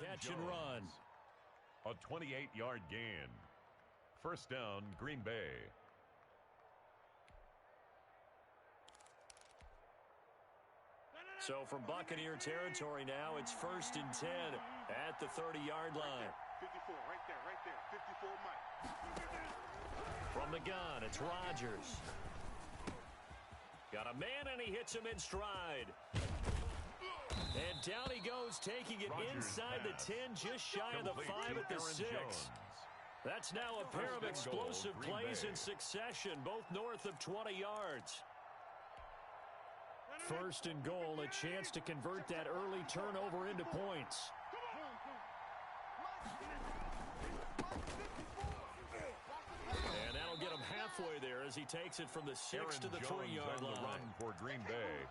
catch and run. A 28-yard gain. First down, Green Bay. So from Buccaneer territory now, it's 1st and 10 at the 30-yard line. 54, right there, 54 Mike. From the gun, it's Rodgers. Got a man, and he hits him in stride. And down he goes, taking it inside the 10, just shy of the 5 at the 6. That's now a pair of explosive plays in succession, both north of 20 yards. 1st and goal, a chance to convert that early turnover into points. And that'll get him halfway there as he takes it from the 6 to the 3-yard line. Run for Green Bay.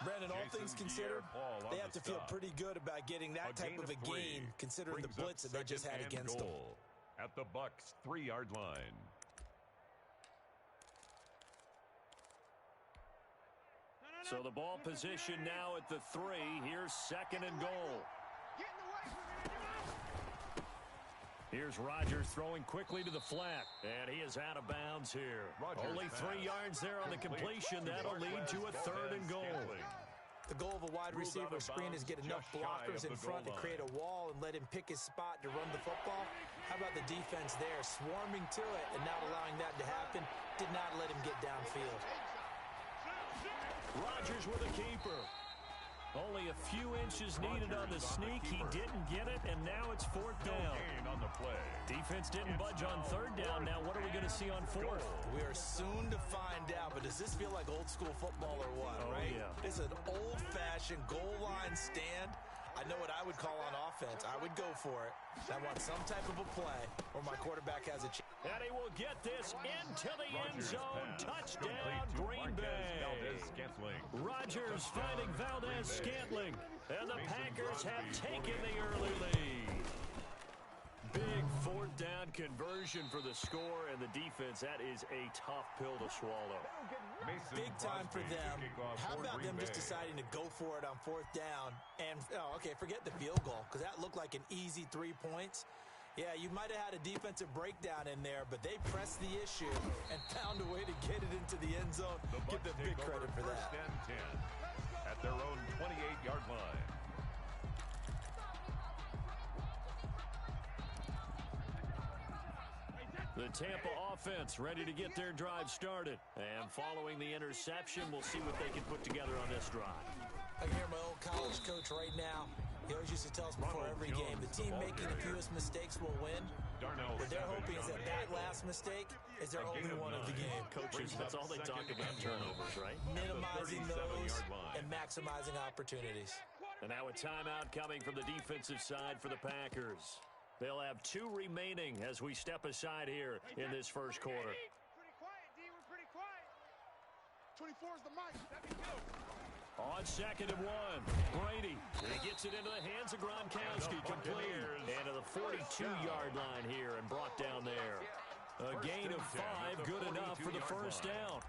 Brandon, all things considered, they have to feel pretty good about getting that type of a game, considering the blitz that they just had against them. At the Bucs' 3-yard line. So the ball position now at the 3. Here's 2nd and goal. Here's Rodgers throwing quickly to the flat. And he is out of bounds here. Only 3 yards there on the completion. That'll lead to a 3rd and goal. The goal of a wide receiver screen is get enough blockers in front to create a wall and let him pick his spot to run the football. How about the defense there, swarming to it and not allowing that to happen? Did not let him get downfield. Rodgers with a keeper. Only a few inches needed on the sneak. He didn't get it, and now it's 4th down. On the play. Defense didn't budge on 3rd down. Now what are we going to see on 4th? We are soon to find out, but does this feel like old school football or what, right? Yeah. It's an old-fashioned goal line stand. I know what I would call on offense. I would go for it. I want some type of a play where my quarterback has a chance. And he will get this into the end zone. Touchdown, Green Bay. Rodgers finding Valdez-Scantling. And the Packers have taken the early lead. Big 4th down conversion for the score, and the defense, that is a tough pill to swallow. Big time for them. How about them just deciding to go for it on 4th down? And, forget the field goal, because that looked like an easy 3 points. Yeah, you might have had a defensive breakdown in there, but they pressed the issue and found a way to get it into the end zone. Give them big credit for that. 1st and 10 at their own 28-yard line. The Tampa offense ready to get their drive started. And following the interception, we'll see what they can put together on this drive. I can hear my old college coach right now. He always used to tell us before every game, the team making the fewest mistakes will win. What they're hoping is that last mistake is their only one of the game. Coaches, that's all they talk about, turnovers, right? Minimizing those and maximizing opportunities. And now a timeout coming from the defensive side for the Packers. They'll have 2 remaining as we step aside here in this first quarter. Pretty quiet, D. We're pretty quiet. 24 is the mic. That'd be good. On 2nd and 1, Brady. And he gets it into the hands of Gronkowski, complete. And to the 42-yard line here and brought down there. A gain of 5, good enough for the 1st down.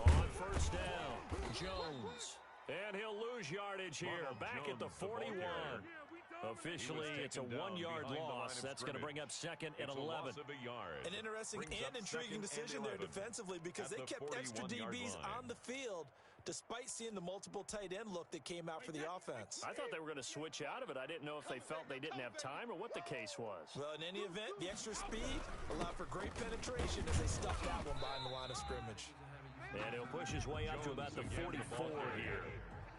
On 1st down, Jones. And he'll lose yardage here, back at the 41. Officially, it's a 1-yard loss. That's going to bring up 2nd and 11. An interesting and intriguing decision there defensively, because they kept extra DBs on the field despite seeing the multiple tight end look that came out for the offense. I thought they were going to switch out of it. I didn't know if they felt they didn't have time or what the case was. Well, in any event, the extra speed allowed for great penetration as they stuffed that one behind the line of scrimmage. And he'll push his way up to about the 44 here.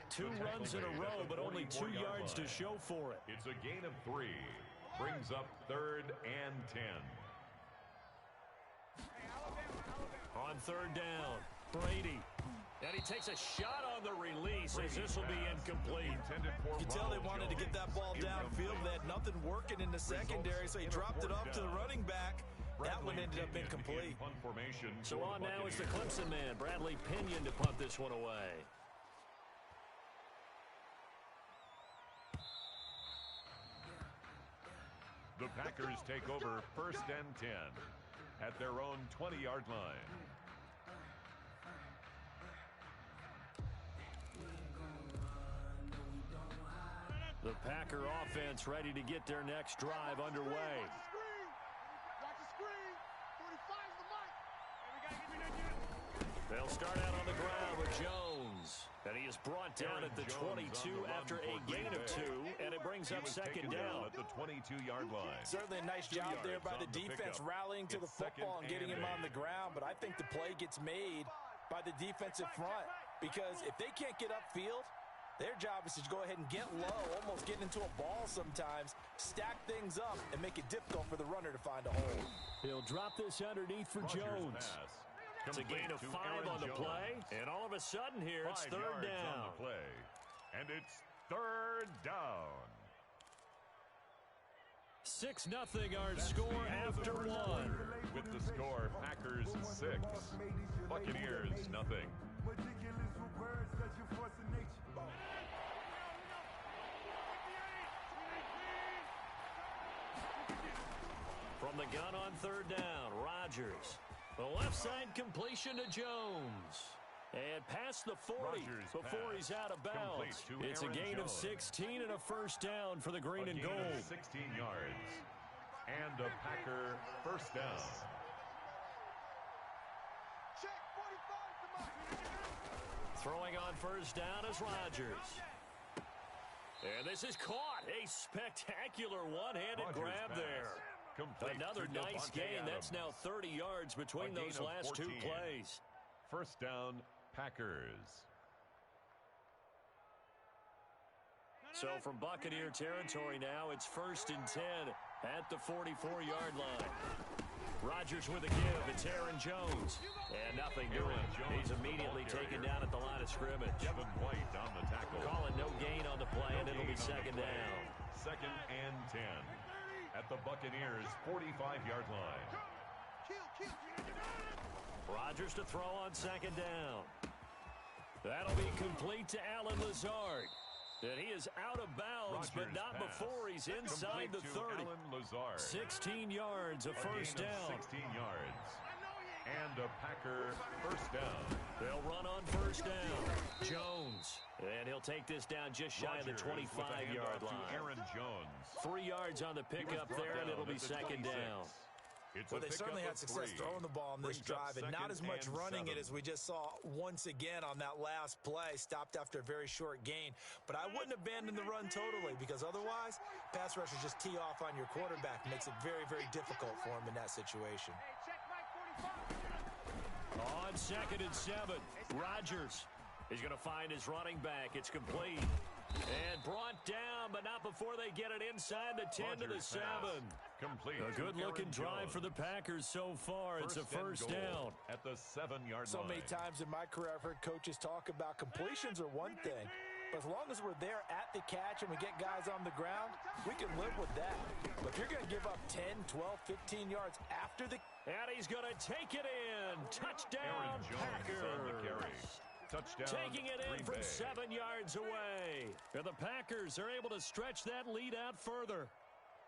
2 runs in a row, but only 2 yards to show for it. It's a gain of 3. Brings up 3rd and 10. On 3rd down, Brady. And he takes a shot on the release as this will be incomplete. You can tell they wanted to get that ball downfield. They had nothing working in the secondary, so he dropped it off to the running back. That one ended up incomplete. So on now is the Clemson man, Bradley Pinion, to punt this one away. The Packers take over 1st and 10 at their own 20-yard line. The Packer offense ready to get their next drive underway. Watch the screen. 45's the mic. They'll start out on the ground with Jones. And he is brought down at the 22 after a gain of 2, and it brings up second down. At the 22-yard line. Certainly a nice job there by the defense rallying to the football and getting him on the ground, but I think the play gets made by the defensive front because if they can't get upfield, their job is to go ahead and get low, almost get into a ball sometimes, stack things up, and make it difficult for the runner to find a hole. He'll drop this underneath for Jones. It's a gain of 5 on the play, and all of a sudden here, it's 3rd down. On the play, and it's 3rd down. 6-0 our score after 1. With the score, Packers 6, Buccaneers 0. From the gun on 3rd down, Rodgers. The left side completion to Jones. And past the 40 before he's out of bounds. It's a gain of 16 and a 1st down for the green and gold. 16 yards. And a Packer 1st down. Check 45's the mic. Throwing on 1st down is Rodgers. And this is caught. A spectacular one-handed grab there. Another nice gain. That's now 30 yards between those last 2 plays. 1st down, Packers. So from Buccaneer territory now, it's 1st and 10 at the 44-yard line. Rodgers with a give. It's Aaron Jones. And nothing doing. He's immediately taken down at the line of scrimmage. Kevin White on the tackle. Calling no gain on the play, and it'll be 2nd down. 2nd and 10 at the Buccaneers' 45-yard line. Rodgers to throw on 2nd down. That'll be complete to Allen Lazard. And he is out of bounds, but not before he's inside the 30. 16 yards, a 1st down. 16 yards. And a Packer 1st down. They'll run on 1st down. Jones. And he'll take this down just shy of the 25-yard line. Aaron Jones. 3 yards on the pickup there, and it'll be 2nd down. Well, they certainly had success throwing the ball on this drive, and not as much running it as we just saw once again on that last play. Stopped after a very short gain. But I wouldn't abandon the run totally, because otherwise, pass rushers just tee off on your quarterback. Makes it very, very difficult for him in that situation. On 2nd and 7, Rodgers. He's going to find his running back. It's complete. And brought down, but not before they get it inside the 10 to the 7. Complete. A good-looking drive for the Packers so far. It's a 1st down. At the 7-yard line. So many times in my career, I've heard coaches talk about completions are one thing. But as long as we're there at the catch and we get guys on the ground, we can live with that. But if you're going to give up 10, 12, 15 yards after the... And he's going to take it in. Touchdown, Packers. On the carry. Touchdown, taking it in from 7 yards away. And the Packers are able to stretch that lead out further.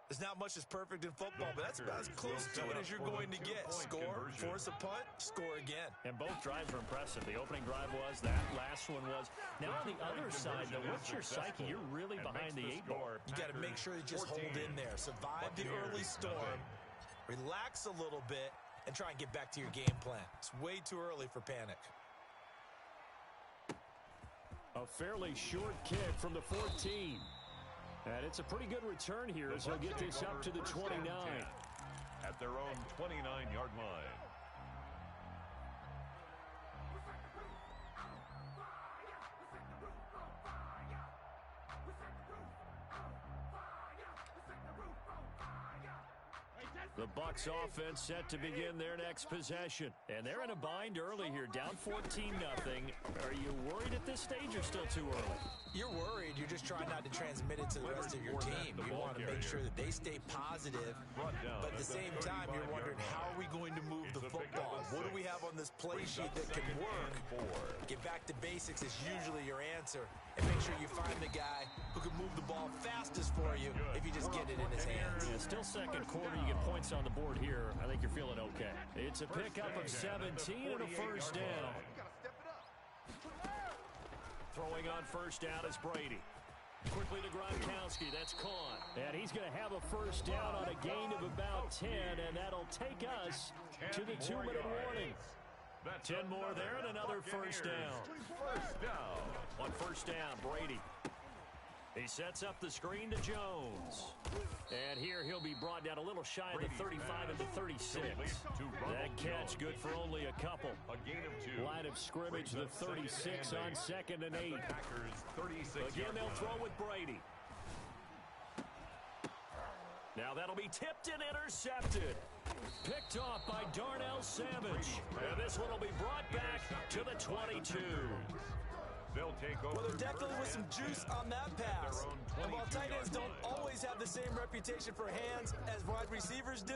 There's not much that's perfect in football, but that's about as close to it as you're going to get. Score, force a punt, score again. And both drives were impressive. The opening drive was, that last one was. Now on the other side, though, what's your psyche? You're really behind the 8-ball. You got to make sure you just hold in there. Survive the early storm. Relax a little bit and try and get back to your game plan. It's way too early for panic. A fairly short kick from the 14. And it's a pretty good return here as he'll get this up to the 29. At their own 29-yard line. The Bucs offense set to begin their next possession. And they're in a bind early here, down 14-0. Are you worried at this stage or still too early? You're worried. You're just trying not to transmit it to the rest of your team. You want to make sure that they stay positive. But at the same time, you're wondering, how are we going to move the football? What do we have on this play sheet that can work? Get get back to basics is usually your answer. And make sure you find the guy who can move the ball fastest for you if you just get it in his hands. Yeah, still second quarter. You get points on the board here. I think you're feeling okay. It's a pickup of 17 and a first down. Throwing on first down is Brady. Quickly to Gronkowski. That's caught. And he's going to have a first down on a gain of about 10, and that'll take us to the 2-minute warning. 10 more there and another first down. First down. On first down, Brady. He sets up the screen to Jones. And here he'll be brought down a little shy of the 35 and the 36. That catch good for only a couple. A gain of 2. Line of scrimmage, the 36 on 2nd and 8. Again, they'll throw with Brady. Now that'll be tipped and intercepted. Picked off by Darnell Savage. And this one will be brought back to the 22. They'll take over. Well, there definitely was some juice on that pass. And while tight ends don't always have the same reputation for hands as wide receivers do,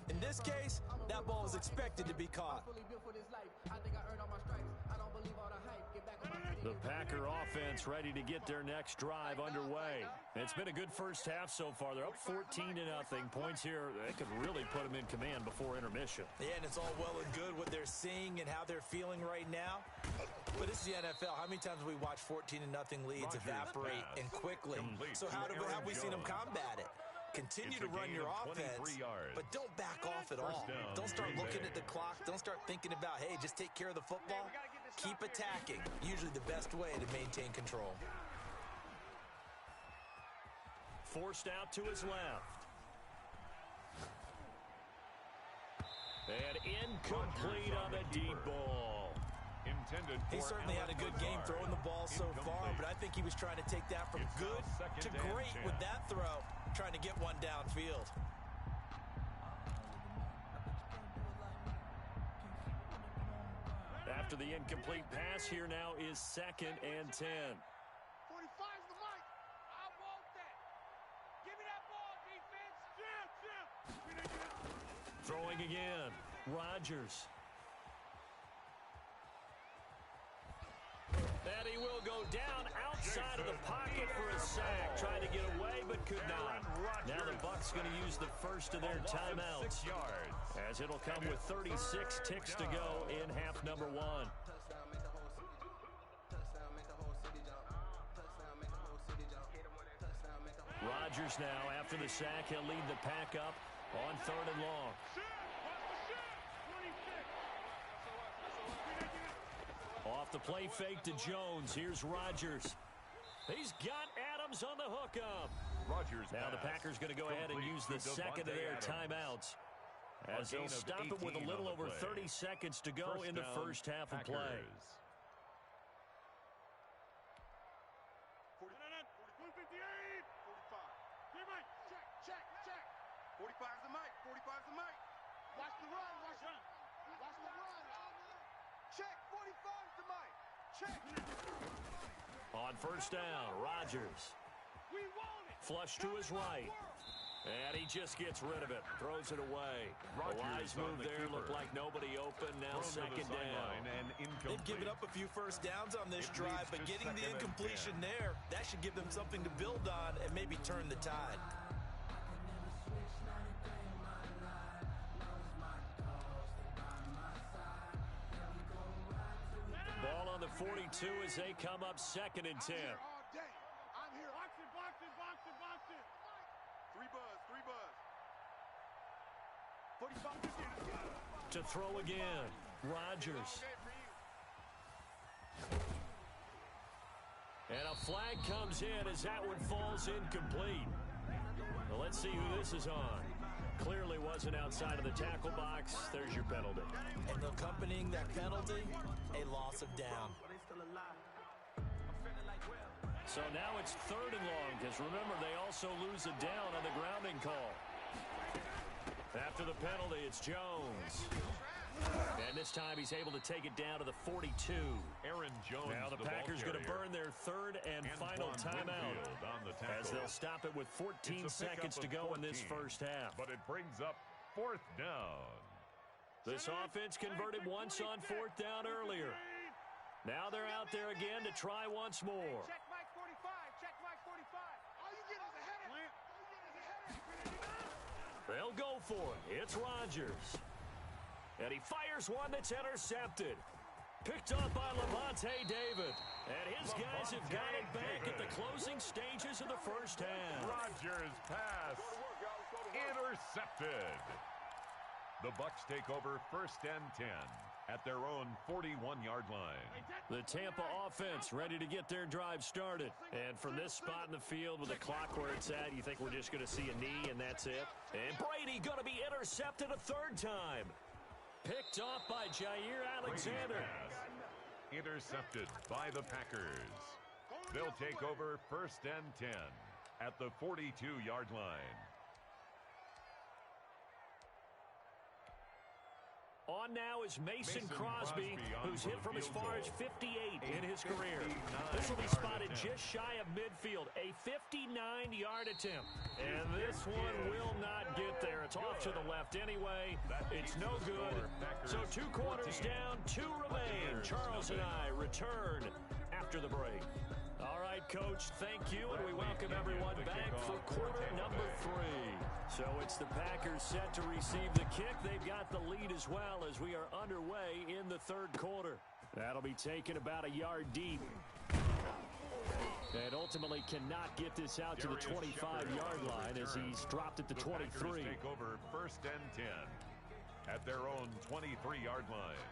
in this case, that ball was expected to be caught. The Packer offense ready to get their next drive underway. It's been a good first half so far. They're up 14-0. Points here, they could really put them in command before intermission. Yeah, and it's all well and good what they're seeing and how they're feeling right now. But this is the NFL. How many times have we watched 14-0 leads evaporate and quickly? So how have we seen them combat it? Continue to run your offense, but don't back off at all. Don't start looking at the clock. Don't start thinking about, hey, just take care of the football. Keep attacking. Usually the best way to maintain control. Forced out to his left. And incomplete on the deep ball. He certainly had a good game throwing the ball so far, but I think he was trying to take that from good to great with that throw, trying to get one downfield. After the incomplete pass, here now is 2nd and 10. 45's the mic. I want that. Give me that ball, defense. Jim. Throwing again. Rodgers. And he will go down outside of the pocket for a sack. Tried to get away, but could not. Now the Bucs going to use the first of their timeouts, as it'll come with 36 ticks to go in half number 1. Rodgers now, after the sack, he'll lead the pack up on 3rd and long. Off the play fake to Jones. Here's Rodgers. He's got Adams on the hookup. Now the Packers going to go ahead and use the second of their timeouts, as they'll stop it with a little over 30 seconds to go in the first half of play. 45's the mic. 45's the mic. Watch the run. Watch the run. Check. 45's the mic. Check. On first down, Rodgers. We want it. Flush to his right. And he just gets rid of it. Throws it away. The wise move there. Looked like nobody open. Now 2nd down. They've given up a few first downs on this drive, but getting the incompletion there, that should give them something to build on and maybe turn the tide. Ball on the 42 as they come up 2nd and 10. I'm here. Box it. 3 buzz. 45. To throw again, Rodgers. And a flag comes in as that one falls incomplete. Well, let's see who this is on. Clearly wasn't outside of the tackle box. There's your penalty. And accompanying that penalty, a loss of down. So now it's 3rd and long, because remember, they also lose a down on the grounding call. After the penalty, it's Jones. And this time he's able to take it down to the 42. Aaron Jones. Now the Packers going to burn their 3rd and final timeout, as they'll stop it with 14 seconds to go in this first half. But it brings up 4th down. This offense converted once on 4th down earlier. Now they're out there again to try once more. Check Mike 45. Check Mike 45. All you get is a header. They'll go for it. It's Rodgers. And he fires one that's intercepted. Picked up by Levante David. And his guys have got it back at the closing stages of the first half. Rodgers pass intercepted. The Bucs take over 1st and 10 at their own 41-yard line. The Tampa offense ready to get their drive started. And from this spot in the field with the clock where it's at, you think we're just going to see a knee and that's it? And Brady going to be intercepted a third time. Picked off by Jair Alexander. Intercepted by the Packers. They'll take over 1st and 10 at the 42-yard line. On now is Mason Crosby, who's hit from as far as 58 in his career. This will be spotted just shy of midfield, a 59-yard attempt. And this one will not get there. It's off to the left anyway. It's no good. So 2 quarters down, 2 remain. Charles and I return after the break. All right, Coach, thank you, and we welcome everyone back for quarter number 3. So it's the Packers set to receive the kick. They've got the lead as well as we are underway in the third quarter. That'll be taken about a yard deep. And ultimately cannot get this out to the 25-yard line as he's dropped at the 23. Packers take over 1st and 10 at their own 23-yard line.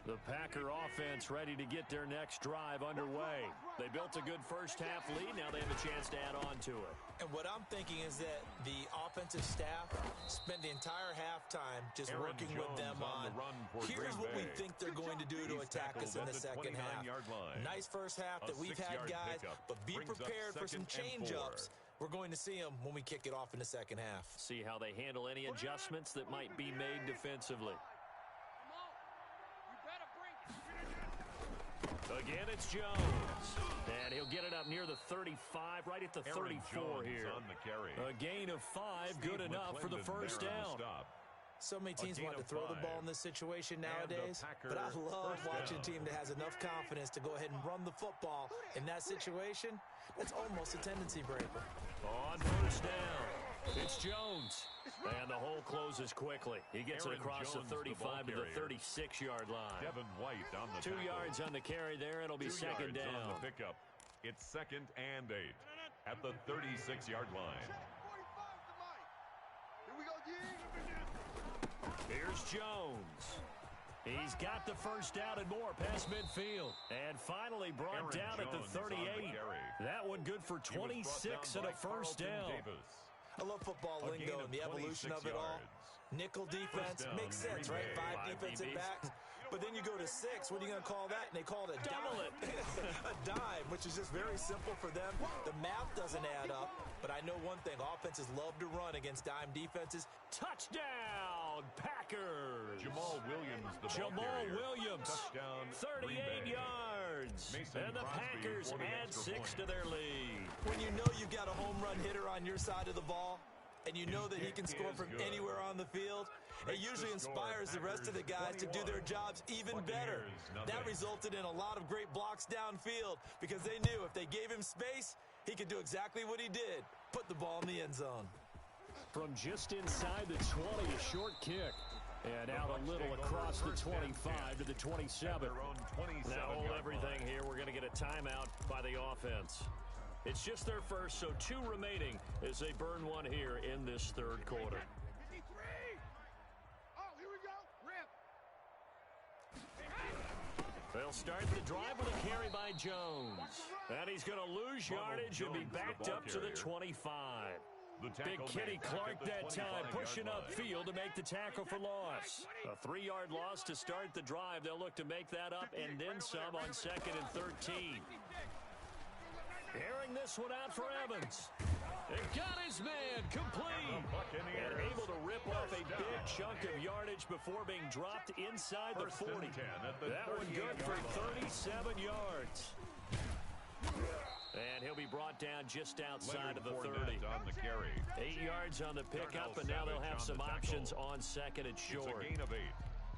The Packer offense ready to get their next drive underway. They built a good first half lead. Now they have a chance to add on to it. And what I'm thinking is that the offensive staff spent the entire halftime just working with them on here's what we think they're going to do to attack us in the second half. Nice first half that we've had, guys, but be prepared for some change-ups. We're going to see them when we kick it off in the second half. See how they handle any adjustments that might be made defensively. Again, it's Jones. And he'll get it up near the 35, right at the 34 here. On the carry. A gain of 5, good enough for the first down. So many teams want to throw the ball in this situation nowadays, but I love watching a team that has enough confidence to go ahead and run the football. In that situation, that's almost a tendency breaker. On first down, it's Jones. And the hole closes quickly. He gets it across the 35 to the 36-yard line. Devin White on the 2 yards on the carry there. It'll be second down. On the pickup. It's 2nd and 8 at the 36-yard line. Here's Jones. He's got the first down and more past midfield. And finally brought down at the 38. That one good for 26 and a first down. I love football lingo and the evolution of it all. Nickel defense makes sense, right? 5 defensive backs. But then you go to 6. What are you going to call that? And they call it a dime. A dime, which is just very simple for them. The math doesn't add up. But I know one thing. Offenses love to run against dime defenses. Touchdown, Packers. Jamal Williams, the Jamal Williams. Touchdown, 38 yards. And the Packers add 6 to their lead. When you know you've got a home run hitter on your side of the ball, and you know that he can score from anywhere on the field, it usually inspires the rest of the guys to do their jobs even better. That resulted in a lot of great blocks downfield because they knew if they gave him space, he could do exactly what he did, put the ball in the end zone. From just inside the 20, a short kick. And out a little across the 25 to the 27. Now hold everything here. We're going to get a timeout by the offense. It's just their first, so 2 remaining as they burn one here in this third quarter. They'll start the drive with a carry by Jones. And he's going to lose yardage and be backed up to the 25. Big Kenny Clark that time, pushing upfield to make the tackle for loss. A 3-yard loss to start the drive. They'll look to make that up and then some on 2nd and 13. Airing this one out for Evans. And got his man complete. And able to rip off a big chunk of yardage before being dropped inside the 40. That one good for 37 yards. And he'll be brought down just outside of the 30. On the carry. 8 yards on the pickup, and now they'll have some options on 2nd and short. It's a gain of 8.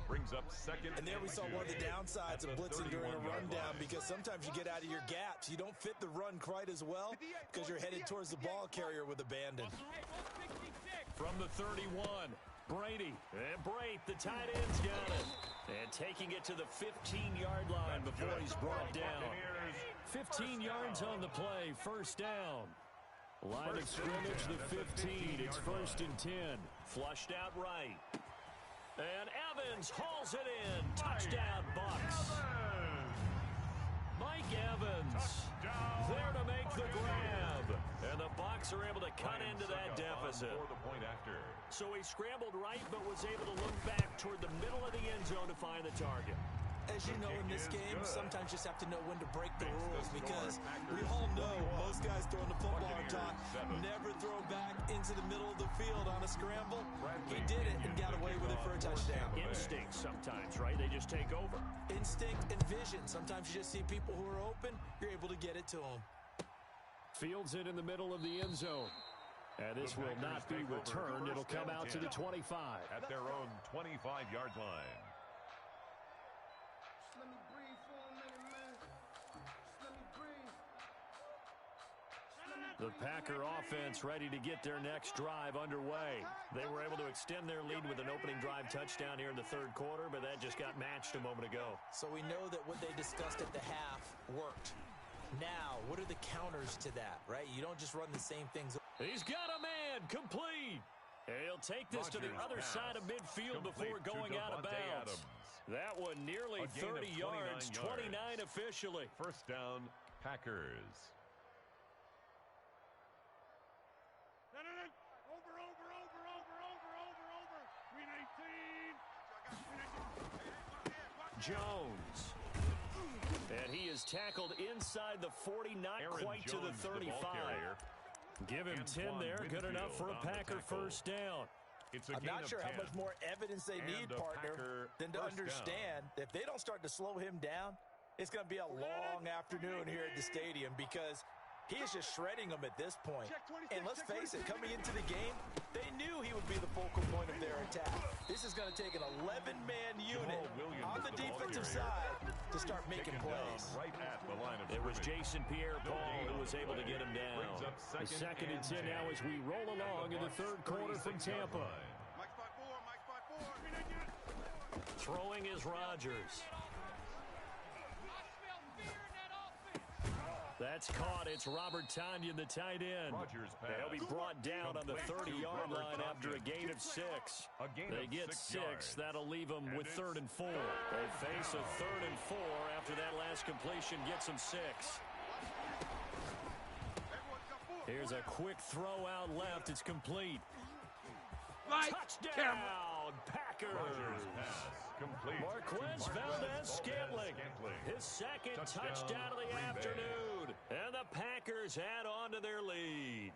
brings up second. And there we saw one of the downsides of blitzing during a rundown, because sometimes you get out of your gaps. You don't fit the run quite as well because you're headed towards the ball carrier with abandon. From the 31, Brady. And Brate, the tight end's got it. And taking it to the 15-yard line before he's brought down. 15 yards on the play, first down. Line of scrimmage, the 15. It's first and 10. Flushed out right. And Evans hauls it in. Touchdown, Bucks. Mike Evans there to make the grab. And the Bucks are able to cut into that deficit. So he scrambled right, but was able to look back toward the middle of the end zone to find the target. As you know, in this game, sometimes you just have to know when to break the rules, because we all know most guys throwing the football on top never throw back into the middle of the field on a scramble. He did it and got away with it for a touchdown. Instinct sometimes, right? They just take over. Instinct and vision. Sometimes you just see people who are open, you're able to get it to them. Fields it in the middle of the end zone. And this will not be returned. It'll come out to the 25. At their own 25-yard line. The Packer offense ready to get their next drive underway. They were able to extend their lead with an opening drive touchdown here in the third quarter, but that just got matched a moment ago. So we know that what they discussed at the half worked. Now, what are the counters to that, right? You don't just run the same things. He's got a man, complete. He'll take this to the other side of midfield before going out of bounds. That one nearly 30 yards, 29 officially. First down, Packers. Jones. And he is tackled inside the 40, not Aaron quite Jones, to the 35. Give him 10 there, good enough for a Packer first down. I'm not sure how much more evidence they need, partner, than to understand that if they don't start to slow him down, it's going to be a long afternoon here at the stadium, because he is just shredding them at this point. And let's face it, coming into the game, they knew he would be the focal point of their attack. This is going to take an 11-man unit on the defensive side to start making plays. It was Jason Pierre-Paul who was able to get him down. The second and 10 now as we roll along in the third quarter from Tampa. Throwing is Rodgers. That's caught. It's Robert Tonyan, the tight end. They'll be brought down on the 30-yard line after a gain of 6. They get 6. That'll leave them with 3rd and 4. They face a 3rd and 4 after that last completion gets them 6. Here's a quick throw out left. It's complete. Touchdown, Packers. MerkRoiDz Valdez-Scantling, his second touchdown of the afternoon. And the Packers add on to their lead.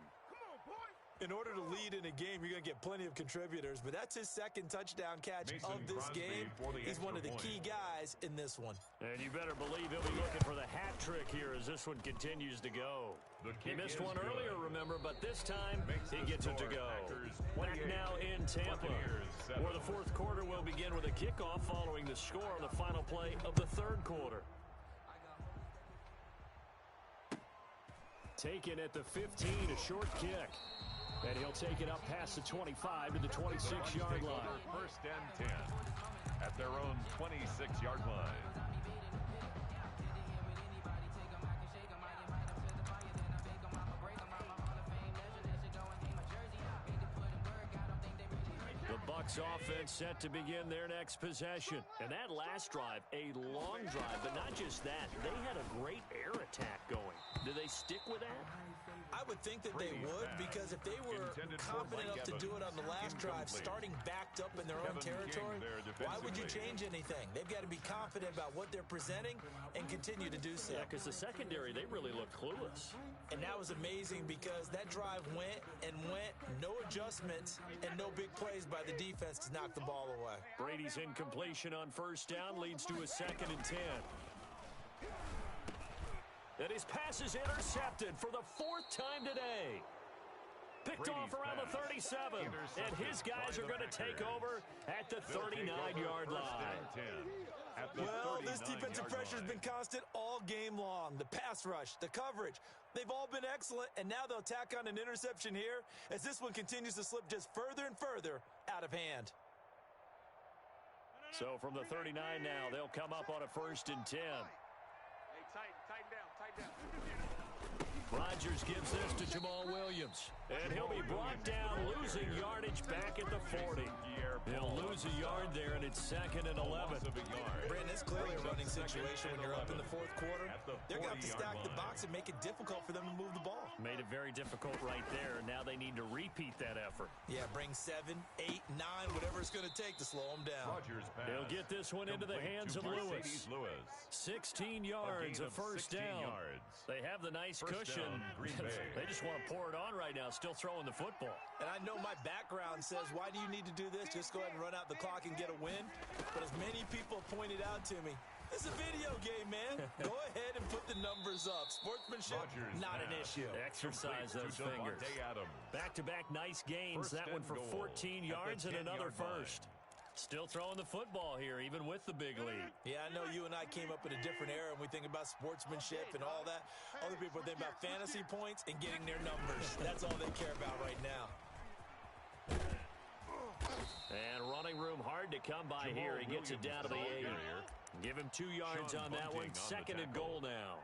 In order to lead in a game, you're going to get plenty of contributors, but that's his second touchdown catch of this game. He's one of the key guys in this one. And you better believe he'll be looking for the hat trick here as this one continues to go. He missed one earlier, remember, but this time he gets it to go. Back now in Tampa, where the fourth quarter will begin with a kickoff following the score on the final play of the third quarter. Taken at the 15, a short kick. And he'll take it up past the 25 to the 26-yard line. First and 10 at their own 26-yard line. The Bucs offense set to begin their next possession. And that last drive, a long drive, but not just that. They had a great air attack going. Do they stick with that? I would think that they would, because if they were confident enough to do it on the last drive, starting backed up in their own territory, why would you change anything? They've got to be confident about what they're presenting and continue to do so. Yeah, because the secondary, they really look clueless. And that was amazing, because that drive went and went, no adjustments and no big plays by the defense to knock the ball away. Brady's incompletion on first down leads to a 2nd and 10. And his pass is intercepted for the 4th time today. Picked off around the 37. And his guys are going to take over at the 39-yard line. Well, this defensive pressure has been constant all game long. The pass rush, the coverage, they've all been excellent, and now they'll tack on an interception here as this one continues to slip just further and further out of hand. So from the 39 now, they'll come up on a 1st and 10. Hey, tighten down. Rodgers gives this to Jamal Williams. And he'll be brought down, losing yardage back at the 40. He'll lose a yard there, and it's 2nd and 11. Brandon, it's clearly a running situation when you're up in the 4th quarter. They're going to have to stack the box and make it difficult for them to move the ball. Made it very difficult right there. Now they need to repeat that effort. Yeah, bring 7, 8, 9, whatever it's going to take to slow them down. They'll get this one into the hands of Lewis. 16 yards, a 1st down. They have the nice cushion. They just want to pour it on right now, still throwing the football. And I know my background says, why do you need to do this? Just go ahead and run out the clock and get a win. But as many people pointed out to me, it's a video game, man. Go ahead and put the numbers up. Sportsmanship, not an issue. Exercise those fingers. Back-to-back nice gains. That one for 14 yards and another 1st. Still throwing the football here, even with the big lead. Yeah, I know you and I came up in a different era, and we think about sportsmanship and all that. Other people think about fantasy points and getting their numbers. That's all they care about right now. And running room hard to come by here. He gets it down to the 8. Give him 2 yards on that one. 2nd and goal now.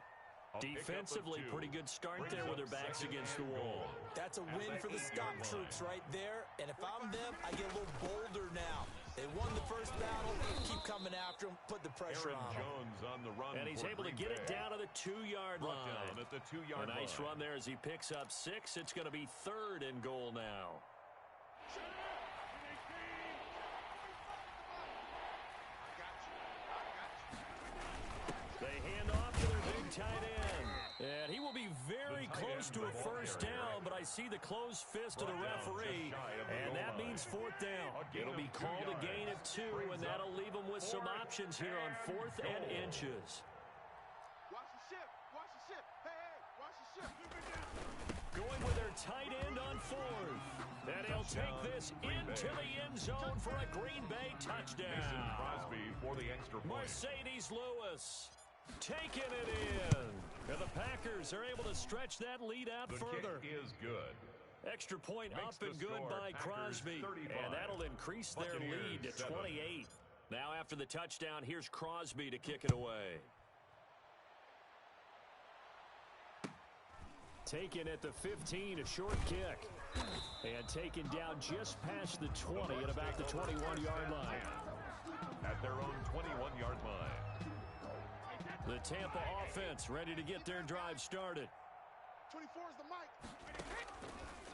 Defensively, pretty good start there with their backs against the wall. That's a win for the stop troops right there. And if I'm them, I get a little bolder now. They won the first battle. Keep coming after them. Put the pressure on them. And he's able to get it down to the 2-yard line. A nice run there as he picks up 6. It's going to be 3rd and goal now. They hand off to their big tight end. And he will be very close to a 1st down, but I see the closed fist of the referee, and that means 4th down. It'll be called a gain of 2, and that'll leave them with some options here on 4th and inches. Watch the ship. Hey, watch the ship. Going with their tight end on 4th. And he'll take this into the end zone for a Green Bay touchdown. Mercedes Lewis taking it in. And the Packers are able to stretch that lead out further. The kick is good. Extra point up and good by Crosby. And that'll increase their lead to 28. Now after the touchdown, here's Crosby to kick it away. Taken at the 15, a short kick. And taken down just past the 20 at about the 21-yard line. At their own 21-yard line. The Tampa offense ready to get their drive started. 24 is the mic.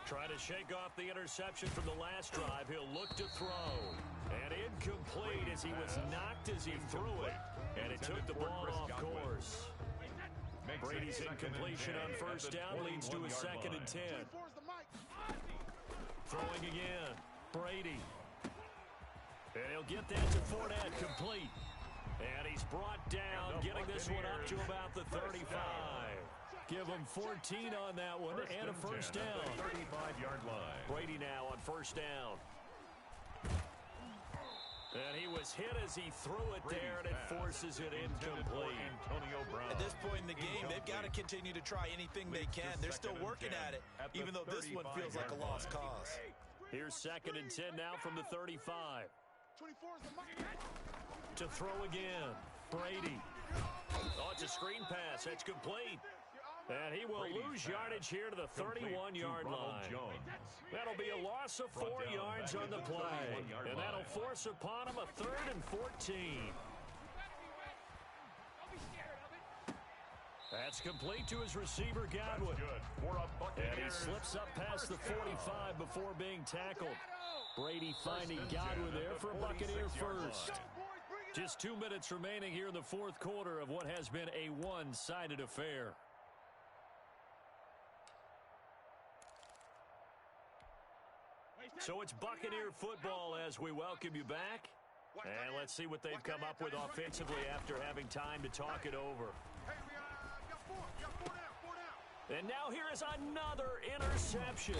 Try to shake off the interception from the last drive. He'll look to throw. And incomplete as he was knocked as he threw it. And it took the ball off course. Brady's incompletion on 1st down leads to a 2nd and 10. Throwing again. Brady. And he'll get that to Fournette complete. And he's brought down, getting this one up to about the 35. Give him 14 on that one and a 1st down. 35-yard line. Brady now on 1st down. And he was hit as he threw it there, and it forces it incomplete. At this point in the game, they've got to continue to try anything they can. They're still working at it, even though this one feels like a lost cause. Here's 2nd and 10 now from the 35. 24 is the mic. To throw again. Brady. Oh, it's a screen pass. It's complete. And he will lose yardage here to the 31-yard line. That'll be a loss of 4 yards on the play. And that'll force upon him a 3rd and 14. That's complete to his receiver, Godwin. And he slips up past the 45 before being tackled. Brady finding Godwin there for a Buccaneer 1st. Just 2 minutes remaining here in the 4th quarter of what has been a one-sided affair. So it's Buccaneer football as we welcome you back. And let's see what they've come up with offensively after having time to talk it over. Hey, we got 4 down. And now here is another interception.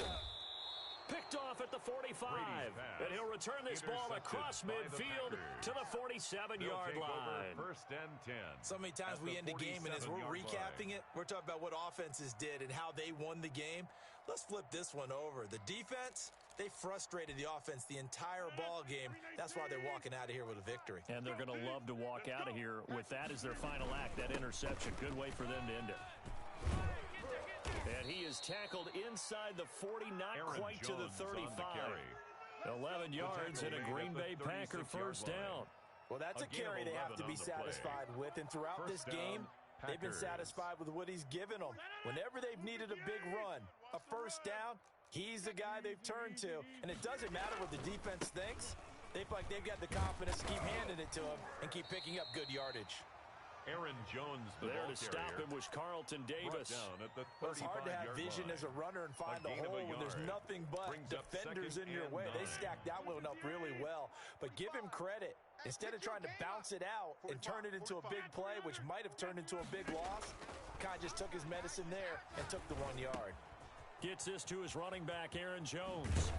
Picked off at the 45. And he'll return this ball across midfield to the 47-yard line. First and 10. So many times we end a game, and as we're recapping it, we're talking about what offenses did and how they won the game. Let's flip this one over. The defense, they frustrated the offense the entire ball game. That's why they're walking out of here with a victory. And they're going to love to walk out of here with that as their final act, that interception. Good way for them to end it. And he is tackled inside the 40, not quite to the 35. 11 yards and a Green Bay Packer first down. Well, that's a carry they have to be satisfied with. And throughout this game, they've been satisfied with what he's given them. Whenever they've needed a big run, a first down, he's the guy they've turned to. And it doesn't matter what the defense thinks. They feel like they've got the confidence to keep handing it to him and keep picking up good yardage. Aaron Jones, there to stop him was Carlton Davis. Well, it's hard to have vision as a runner and find a hole when there's nothing but defenders in your way. They stacked that one up really well. But give him credit. Instead of trying to bounce it out and turn it into a big play, which might have turned into a big loss, kind of just took his medicine there and took the 1 yard. Gets this to his running back, Aaron Jones.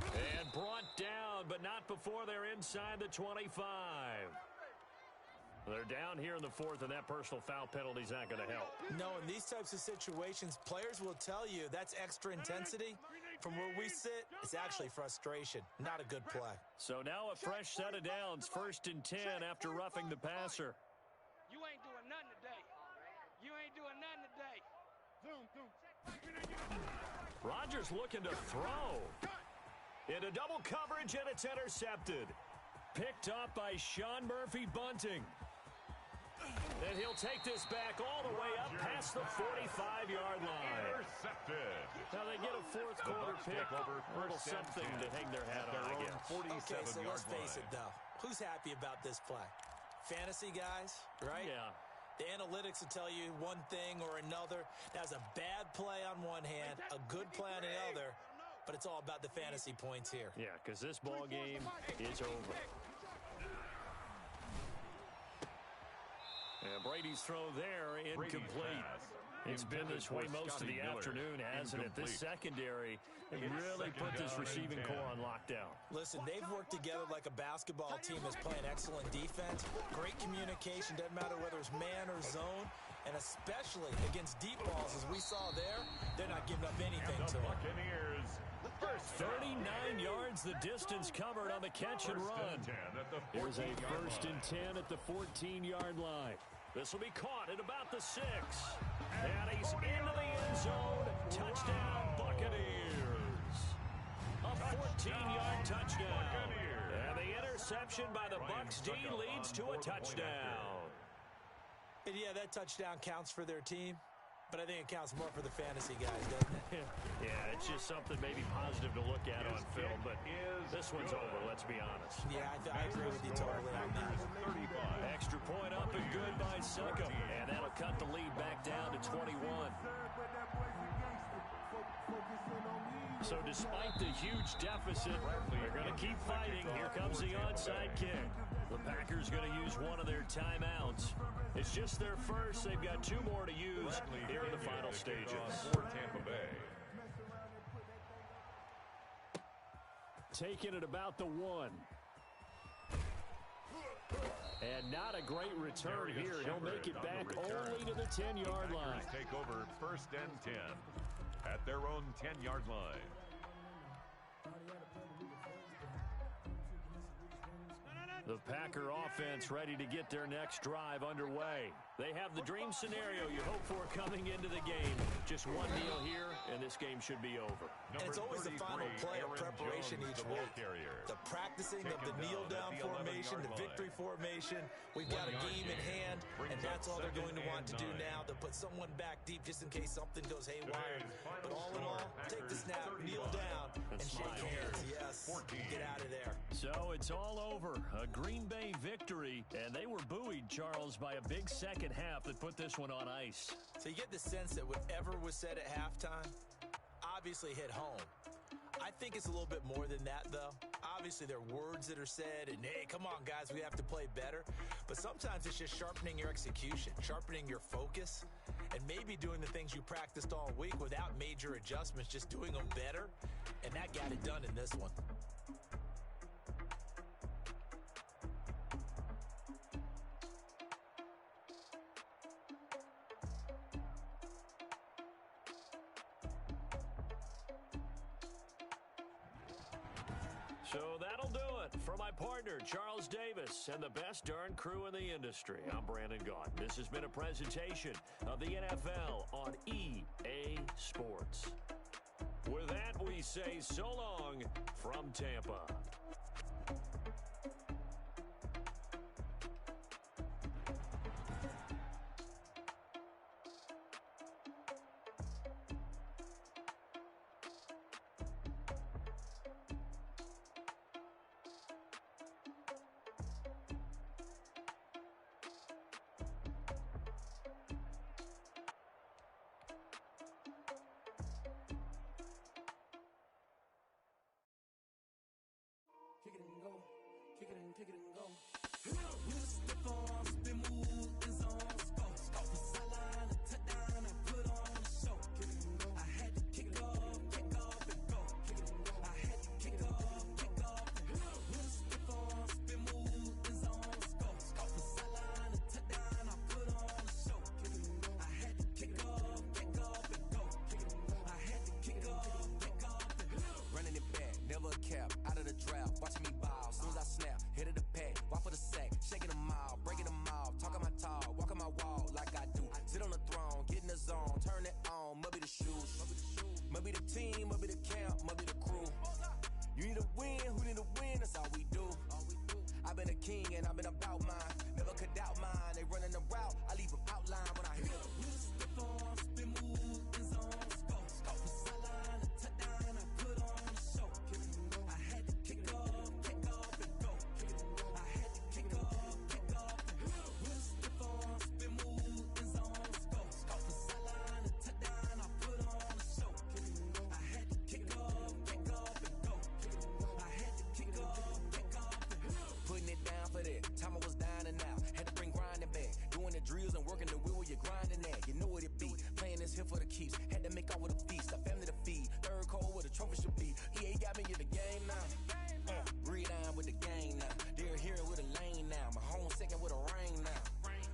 And brought down, but not before they're inside the 25. They're down here in the fourth, and that personal foul penalty is not going to help. No, in these types of situations, players will tell you that's extra intensity. From where we sit, it's actually frustration, not a good play. So now a fresh set of downs, 1st and 10 after roughing the passer. You ain't doing nothing today. You ain't doing nothing today. Rodgers looking to throw. Into double coverage, and it's intercepted. Picked up by Sean Murphy-Bunting. And he'll take this back all the way up past the 45-yard line. Intercepted. Now they get a fourth quarter pick. A little something to hang their hat on, I guess. Okay, so let's face it, though. Who's happy about this play? Fantasy guys, right? Yeah. The analytics will tell you one thing or another. That's a bad play on one hand, a good play on the other, but it's all about the fantasy points here. Yeah, because this ball game is over. And Brady's throw there, incomplete. It's been this way most of the afternoon, hasn't it? This secondary really put this receiving core on lockdown. Listen, they've worked together like a basketball team that's playing excellent defense. Great communication, doesn't matter whether it's man or zone. And especially against deep balls, as we saw there, they're not giving up anything to them. 39 yards the distance covered on the catch and run. Here's a 1st and 10 at the 14-yard line. This will be caught at about the 6. And he's into the end zone. Touchdown, Buccaneers. A 14-yard touchdown. And the interception by the Bucs D leads to a touchdown. And yeah, that touchdown counts for their team. But I think it counts more for the fantasy guys, doesn't it? Yeah, it's just something maybe positive to look at on film, but this one's over, let's be honest. Yeah, I agree with you totally on that. Extra point up and good by Succo, and that'll cut the lead back down to 21. So despite the huge deficit, they're going to keep fighting. Here comes the onside kick. The Packers going to use one of their timeouts. It's just their first. They've got 2 more to use here in the final stages. For Tampa Bay. Taking it about the 1. And not a great return here. He'll make it back only to the 10-yard line. Take over 1st and 10 at their own 10-yard line. The Packer offense ready to get their next drive underway. They have the dream scenario you hope for coming into the game. Just one kneel here, and this game should be over. It's always the final play of preparation each week. The practicing of the kneel-down formation, the victory formation. We've got a game in hand, and that's all they're going to want to do now, to put someone back deep just in case something goes haywire. But all in all, take the snap, kneel down, and shake hands. Yes, get out of there. So it's all over. A Green Bay victory, and they were buoyed, Charles, by a big second half that put this one on ice. So you get the sense that whatever was said at halftime obviously hit home. I think it's a little bit more than that, though. obviously there are words that are said, and hey, come on, guys, we have to play better. But sometimes it's just sharpening your execution, sharpening your focus, and maybe doing the things you practiced all week without major adjustments, just doing them better. And that got it done in this one. So that'll do it for my partner, Charles Davis, and the best darn crew in the industry. I'm Brandon Gaudin. This has been a presentation of the NFL on EA Sports. With that, we say so long from Tampa. Kick it and go. Kick it and kick it and go. With a stiff arm, spin move, and zone, score. Off the sideline, a touchdown, I put on a show. Kick it and go. I had to kick off, and go. Kick it and go. I had to kick off, and go. With a stiff arm, spin move, and zone, score. Off the sideline, a touchdown, I put on a show. Kick it and go. I had to kick off, and go. Kick it and go. I had to kick off, and go. Running it back, never a cap, out of the draft. Watching me ball, soon as I snap, hit of the pack, walk for the sack, shaking them all, breaking them all, talking my talk, walking my wall like I do. Sit on the throne, get in the zone, turn it on, must be the shoes, must be the team, must be the camp, must be the crew. You need a win, who need a win, that's all we do. I've been a king and I've been about mine, never could doubt mine. They running the route, I leave them outline when I hit them. With a stiff arm, spin move, and zone, score. Off the sideline, a touchdown, I put on a show. I had to kick off, and go. Kick it and go. I had to kick off, and go. With a stiff arm, spin move, and zone, score. Off the sideline, a touchdown, I put on a show. I had to kick off, and go. Kick it and go. I had to kick off, and go. Putting it down for that. Time I was down and out. Had to bring grinding back. Doing the drills and working the wheel where you're grinding at. You know what it be. Playing this here for the keeps. Had to make off with a feast. A family to feed. Third cold where the trophy should be. EA got me in the game now. Breathe down with the game now. They're here with a lane now. My home second with a ring now.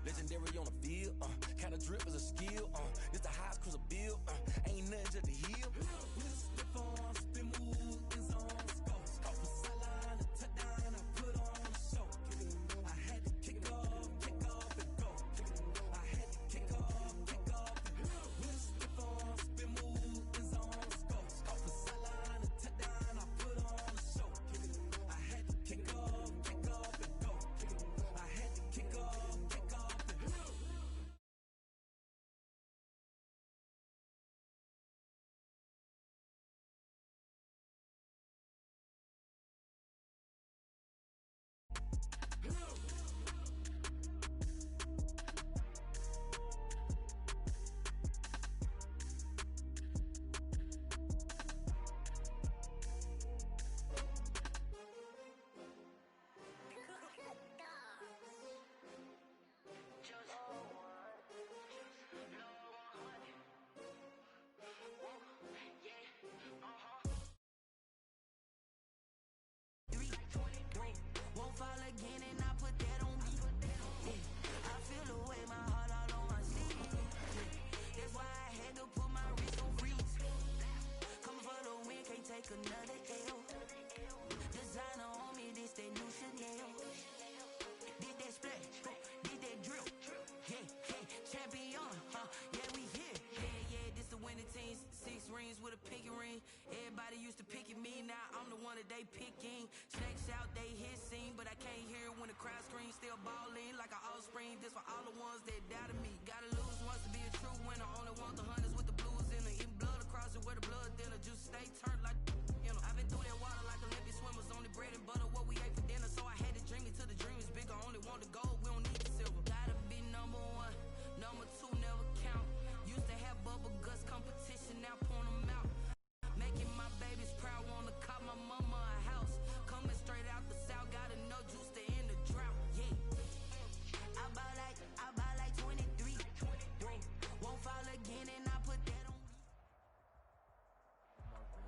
Legendary on the field. Kind of drip is a skill. This the highest cruiser bill. Ain't nothing just the hill. With a stiff arm, spin move, and zone, score. Off the sideline, a touchdown, I put on a show. I had to kick off, and go. Kick it and go. I had to kick off, and go. With a stiff arm, spin move, and zone, score. Off the sideline, a touchdown, I put on a show. I had to kick off, and go. Kick it and go. I had to kick off, and go.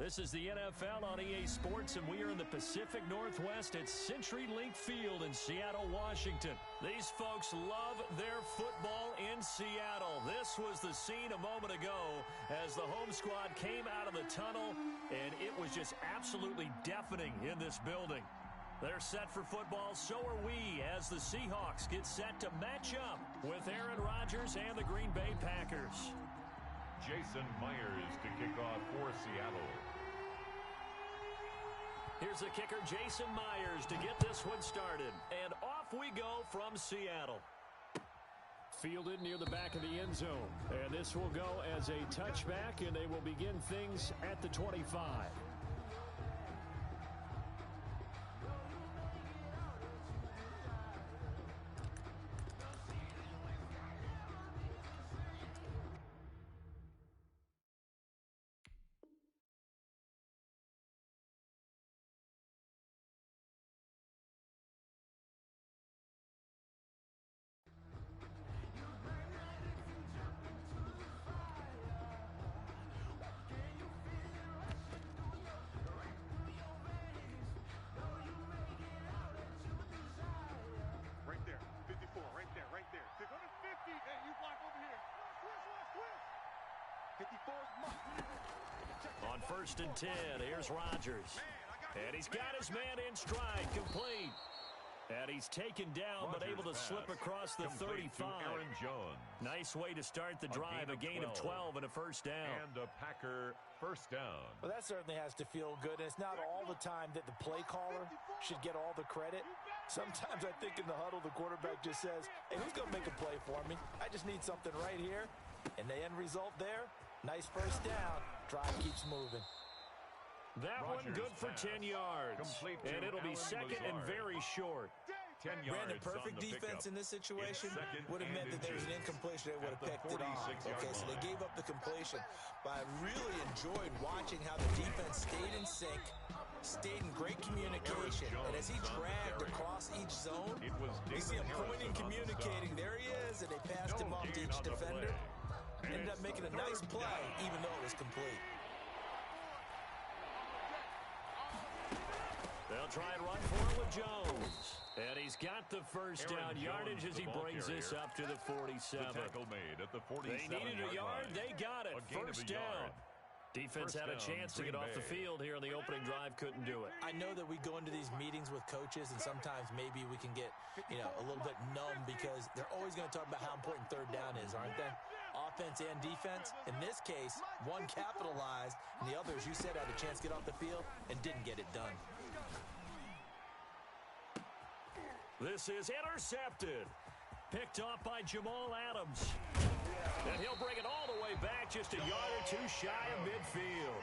This is the NFL on EA Sports, and we are in the Pacific Northwest at CenturyLink Field in Seattle, Washington. These folks love their football in Seattle. This was the scene a moment ago as the home squad came out of the tunnel, and it was just absolutely deafening in this building. They're set for football, so are we, as the Seahawks get set to match up with Aaron Rodgers and the Green Bay Packers. Jason Myers to kick off for Seattle. Here's the kicker, Jason Myers, to get this one started. And off we go from Seattle. Fielded near the back of the end zone. And this will go as a touchback, and they will begin things at the 25. On 1st and 10, here's Rodgers. And he's got his man in stride, complete. And he's taken down, but able to slip across the 35. Aaron Jones. Nice way to start the drive, a gain of 12 and a first down. And a Packer first down. Well, that certainly has to feel good. And it's not all the time that the play caller should get all the credit. Sometimes I think in the huddle, the quarterback just says, hey, who's going to make a play for me? I just need something right here. And the end result there, nice first down. Drive keeps moving. That Rodgers one good for 10 yards. And it'll be second and very short. 10 yards. Brandon, perfect defense in this situation would have meant that there's an incompletion. They would have picked it off. Okay, so they gave up the completion. But I really enjoyed watching how the defense stayed in sync, stayed in great communication. And as he dragged across each zone, you see him pointing, communicating. There he is, and they passed him off to each defender. Ended up making a nice play, even though it was complete. They'll try and run for it with Jones. And he's got the first down yardage as he brings this up to the 47. The tackle made at the 47. They needed a yard. They got it. First down. Defense had a chance to get off the field here on the opening drive. Couldn't do it. I know that we go into these meetings with coaches, and sometimes maybe we can get, a little bit numb because they're always going to talk about how important third down is, aren't they? Offense and defense. In this case, one capitalized, and the others, you said, had a chance to get off the field and didn't get it done. This is intercepted. Picked off by Jamal Adams. And he'll bring it all the way back, just a yard or two shy of midfield.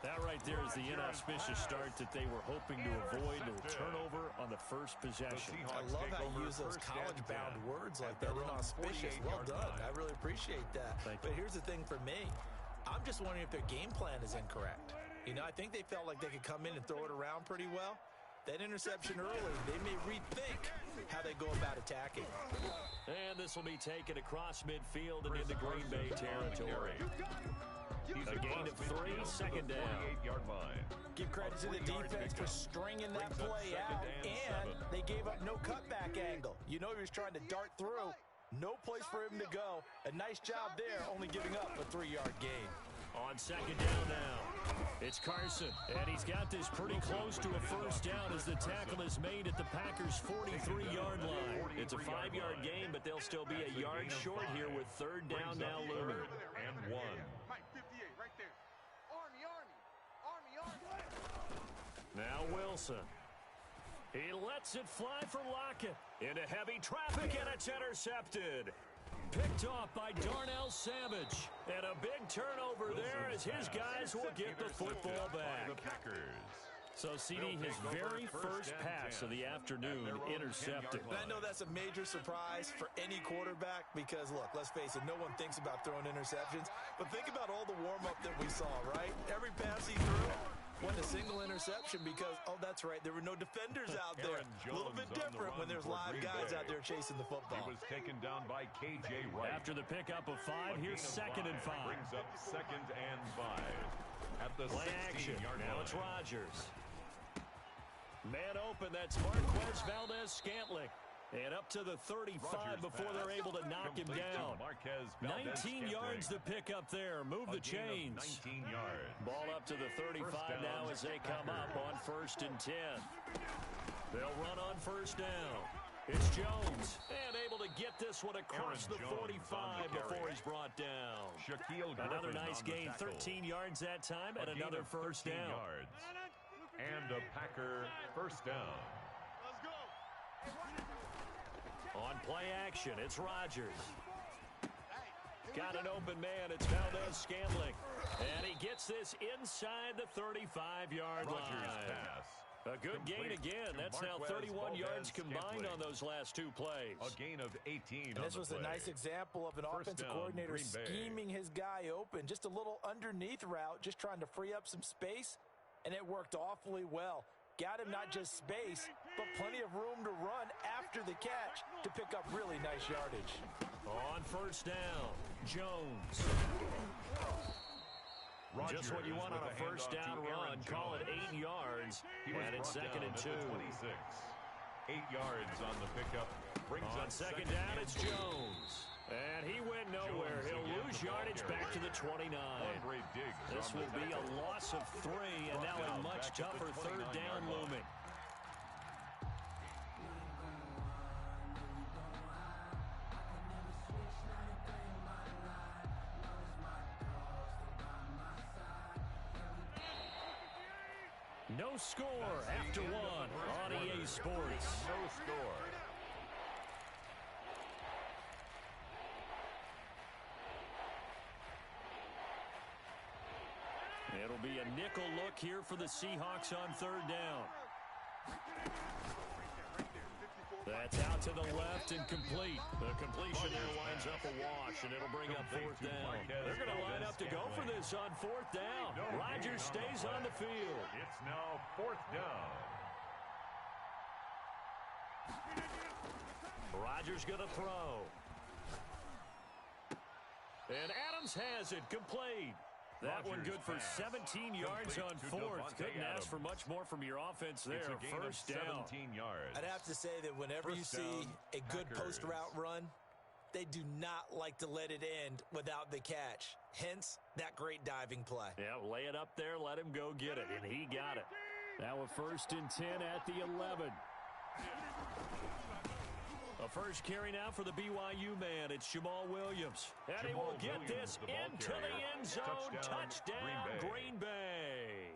That right there is the inauspicious start that they were hoping to avoid, a turnover on the first possession. I love how you use those college-bound words like that, inauspicious. Well done. I really appreciate that. But here's the thing for me. I'm just wondering if their game plan is incorrect. I think they felt like they could come in and throw it around pretty well. That interception early, they may rethink how they go about attacking. And this will be taken across midfield and into Green Bay territory. A gain of 3, second down. 48-yard line. Give credit to the defense for stringing that play out, and they gave up no cutback angle. He was trying to dart through. No place for him to go. A nice job there, only giving up a 3-yard gain. On second down now, it's Carson, and he's got this pretty close to a first down as the tackle is made at the Packers' 43-yard line. It's a 5-yard gain, but they'll still be a yard short here with third down now looming. And 1. Mike 58, right there. Army. Now Wilson. He lets it fly for Lockett. Into heavy traffic, and it's intercepted. Picked off by Darnell Savage. And a big turnover there as his guys will get the football back. So, CD, his very first pass of the afternoon intercepted. I know that's a major surprise for any quarterback because, look, let's face it, no one thinks about throwing interceptions. But think about all the warm-up that we saw, right? Every pass he threw wasn't a single interception because, oh, that's right, there were no defenders out there. A little bit different when there's live guys out there chasing the football. He was taken down by K.J. Wright. After the pickup of 5, here's 2nd and 5. Brings up 2nd and 5. At the Play action. 16-yard line. Now it's Rodgers. Man open, that's MerkRoiDz Scantling. And up to the 35 Rodgers before they're able to knock him down. 19 yards to pick up there. Move the chains. 19 yards. Ball up to the 35 now as they come up on 1st and 10. They'll run on 1st down. It's Jones. And able to get this one across the 45 before he's brought down. Another nice gain, 13 yards that time, and another 1st down. Yards. And a Packer 1st down. On play action, it's Rodgers. Got an open man, it's Scantling. And he gets this inside the 35-yard line. Pass. A good gain again. That's now 31 yards combined on those last 2 plays. A gain of 18 and this was play. a nice example of an offensive coordinator scheming his guy open. Just a little underneath route, just trying to free up some space, and it worked awfully well. Got him not just space, but plenty of room to run after the catch to pick up really nice yardage. On 1st down, Jones. Rodgers just what you want on a 1st down run. Call it 8 yards, and it's 2nd and 2. 26. 8 yards on the pickup. Brings on 2nd down, it's Jones. And he went nowhere. He'll lose yardage back to the 29. This will be a loss of 3, and now a much tougher 3rd down looming. No score after 1 on EA Sports. No score. It'll be a nickel look here for the Seahawks on 3rd down. That's out to the left and complete. The completion there winds up a wash, and it'll bring up 4th down. They're going to line up to go for this on 4th down. Rodgers stays on the field. It's now 4th down. Rodgers going to throw. And Adams has it complete. That one good for 17 yards on 4th. Couldn't ask for much more from your offense there. 1st down. 17 yards. I'd have to say that whenever you see a good post route run, they do not like to let it end without the catch. Hence, that great diving play. Yeah, lay it up there, let him go get it, and he got it. Now a 1st and 10 at the 11. A first carry now for the BYU man. It's Jamal Williams. And he will get this into the end zone. Touchdown, Green Bay.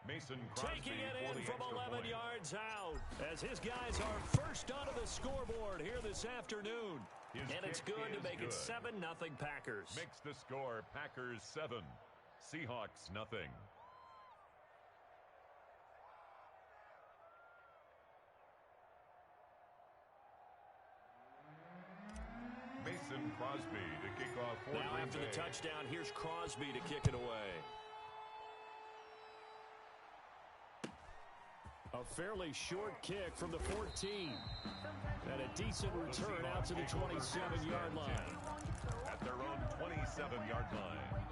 Mason Crosby taking it in from 11 yards out as his guys are first onto the scoreboard here this afternoon. And it's good to make it 7-0 Packers. Makes the score Packers 7, Seahawks nothing. Mason Crosby to kick off for Now Green after Bay. the touchdown, here's Crosby to kick it away. A fairly short kick from the 14. And a decent return out to the 27-yard line. At their own 27-yard line.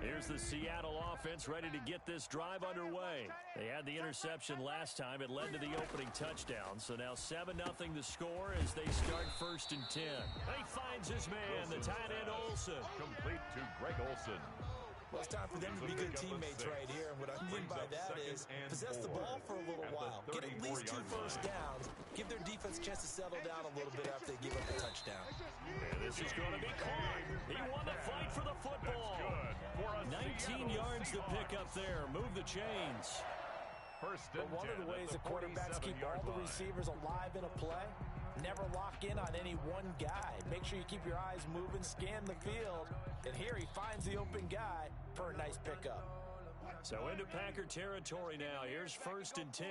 Here's the Seattle offense ready to get this drive underway. They had the interception last time. It led to the opening touchdown. So now 7-0 the score as they start 1st and 10. He finds his man, the tight end Olsen. Complete to Greg Olsen. Well, it's time for them to be good teammates right here. And what I mean by that is possess the ball for a little while. Get at least 2 first downs. Give their defense a chance to settle down a little bit after they give up a touchdown. And this is going to be caught. He won the fight for the football. 19 yards to pick up there. Move the chains. First and 10. One of the ways the quarterbacks keep all the receivers alive in a play, never lock in on any one guy. Make sure you keep your eyes moving, scan the field. And here he finds the open guy for a nice pickup. So into Packer territory now. Here's 1st and 10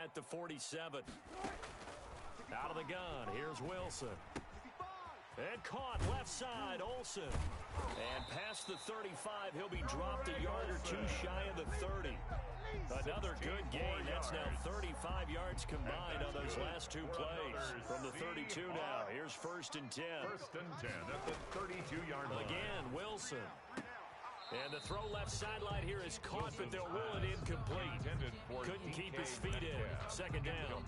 at the 47. Out of the gun, here's Wilson. And caught left side, Olsen. And past the 35, he'll be dropped a yard or two shy of the 30. Another good gain. That's now 35 yards combined on those last two plays. From the 32 now, here's 1st and 10. 1st and 10 at the 32-yard line. Again, Wilson. And the throw left sideline here is caught, but they'll rule it incomplete. Couldn't keep his feet in. 2nd down.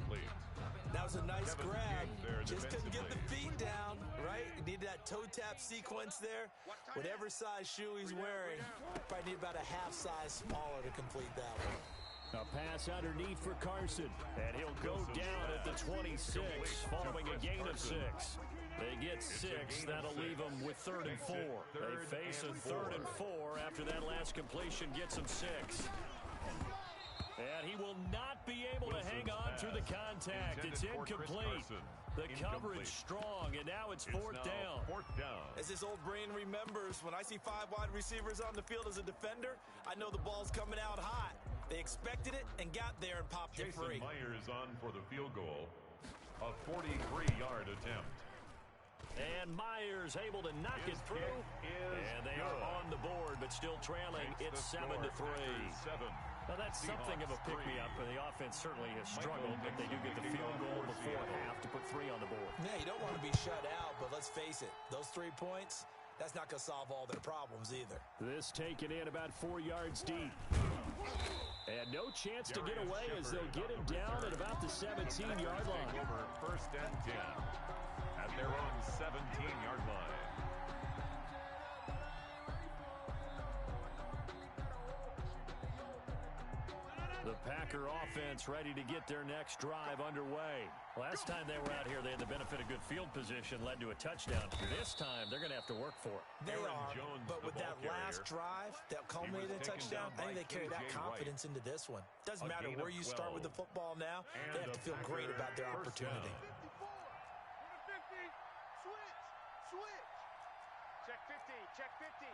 That was a nice grab. Just couldn't get the feet down, right? He needed that toe tap sequence there. Whatever size shoe he's wearing, probably need about a half size smaller to complete that one. A pass underneath for Carson. And he'll go down at the 26 following a gain of 6. They get 6. That'll leave them with 3rd and 4. They face a 3rd and 4 after that last completion gets them 6. And he will not be able to hang on through the contact. It's incomplete. The coverage strong, and now it's 4th down. As this old brain remembers, when I see 5 wide receivers on the field as a defender, I know the ball's coming out hot. They expected it and got there and popped it free. Jason Myers on for the field goal. A 43-yard attempt. And Myers able to knock it through. And they are on the board, but still trailing. It's 7-3. Now, that's something of a pick-me-up, and the offense certainly has struggled, but they do get the field goal before half to put 3 on the board. Yeah, you don't want to be shut out, but let's face it, those 3 points, that's not going to solve all their problems either. This taken in about 4 yards deep. And no chance to get away as they'll get him down at about the 17-yard line. Over 1st and 10 at their own 17-yard line. The Packer offense ready to get their next drive underway. Last time they were out here, they had the benefit of good field position, led to a touchdown. This time, they're going to have to work for it. They are, but with that last drive that culminated in a touchdown, I think they carry that confidence into this one. Doesn't matter where you start with the football now, they have to feel great about their opportunity. Switch. Check 50. Check 50.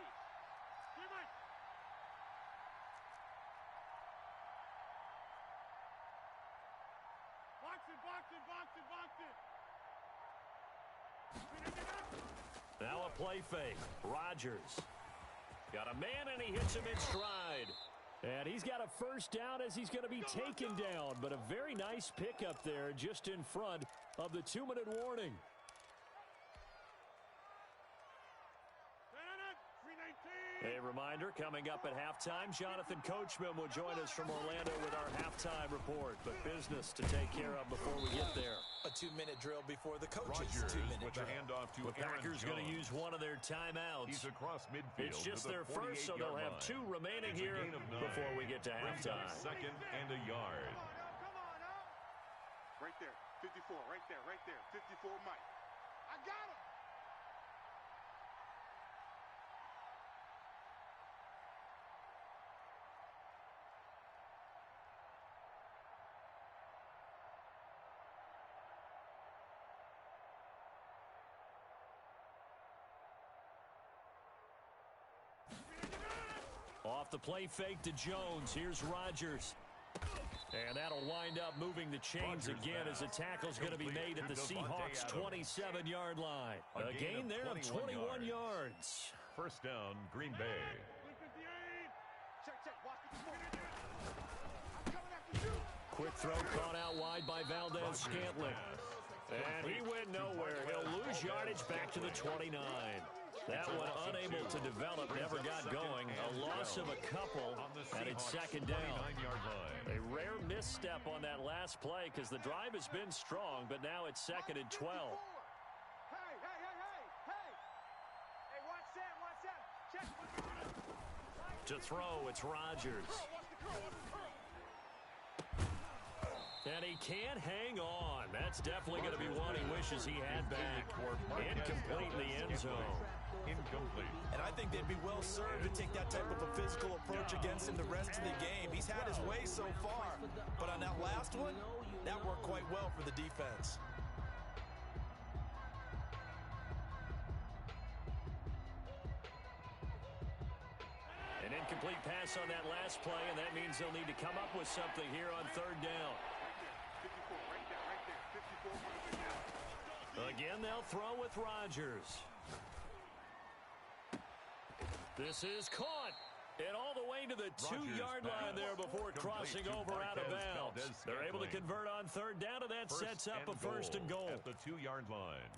Now a play fake. Rodgers. Got a man, and he hits him in stride. And he's got a 1st down as he's going to be taken down. But a very nice pickup there just in front of the 2-minute warning. A reminder, coming up at halftime, Jonathan Coachman will join us from Orlando with our halftime report. But business to take care of before we get there. A 2-minute drill before the coaches' Rodgers 2-minute with the handoff to the Packers going to use one of their timeouts. He's across midfield. It's just their first, so they'll have 2 remaining here before we get to halftime. 2nd and a yard. Right there. 54. Right there. 54, Mike. I got him. Off the play fake to Jones. Here's Rodgers. And that'll wind up moving the chains again as a tackle's going to be made at the Seahawks' 27-yard line. A gain there of 21 yards. 1st down, Green Bay. Quick throw caught out wide by Valdez-Scantling. And he went nowhere. He'll lose yardage back to the 29. That one unable to develop, never got going. A loss of a couple, and it's 2nd down. A rare misstep on that last play because the drive has been strong, but now it's 2nd and 12. Hey, watch that. Check. To throw, it's Rodgers. And he can't hang on. That's definitely going to be one he wishes he had back. Incomplete in the end zone. Incomplete. And I think they'd be well served to take that type of a physical approach against him the rest of the game. He's had his way so far. But on that last one, that worked quite well for the defense. An incomplete pass on that last play, and that means they'll need to come up with something here on 3rd down. Again, they'll throw with Rodgers. This is caught. And all the way to the 2-yard line there before crossing over out of bounds. They're able to convert on third down, and that sets up a first and goal. At the 2-yard line.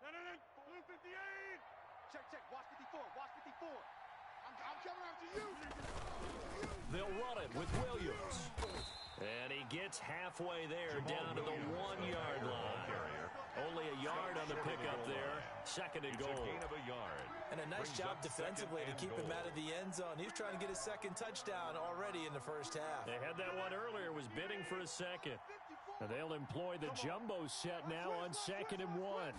Blue 58. Check. Watch 54. Watch 54. I'm coming after you. They'll run it with Williams. And he gets halfway there down to the 1-yard line. Only a yard on the pickup there. Second and goal. It's a gain of a yard. And a nice job defensively to keep him out of the end zone. He's trying to get his second touchdown already in the first half. They had that one earlier, was bidding for a second. And they'll employ the jumbo set now on 2nd and 1.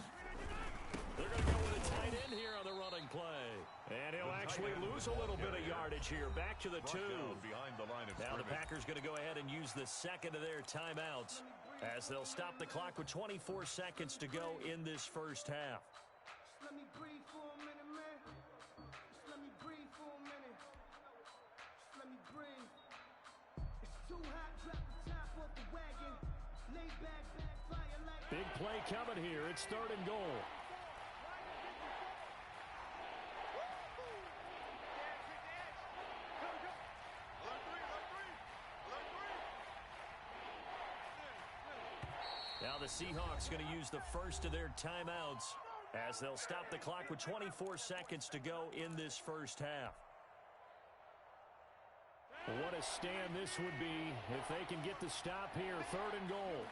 They're going to go with a tight end here on the running play. And he'll actually lose a little bit of yardage here. Back to the 2. Now the Packers going to go ahead and use the second of their timeouts as they'll stop the clock with 24 seconds to go in this first half. Just let me breathe for a minute, man. Just let me breathe for a minute. Just let me breathe. It's too hot, drop the top off the wagon. Lay back, fire like... Big play coming here. It's 3rd and goal. Now the Seahawks going to use the first of their timeouts as they'll stop the clock with 24 seconds to go in this first half. What a stand this would be if they can get the stop here. 3rd and goal.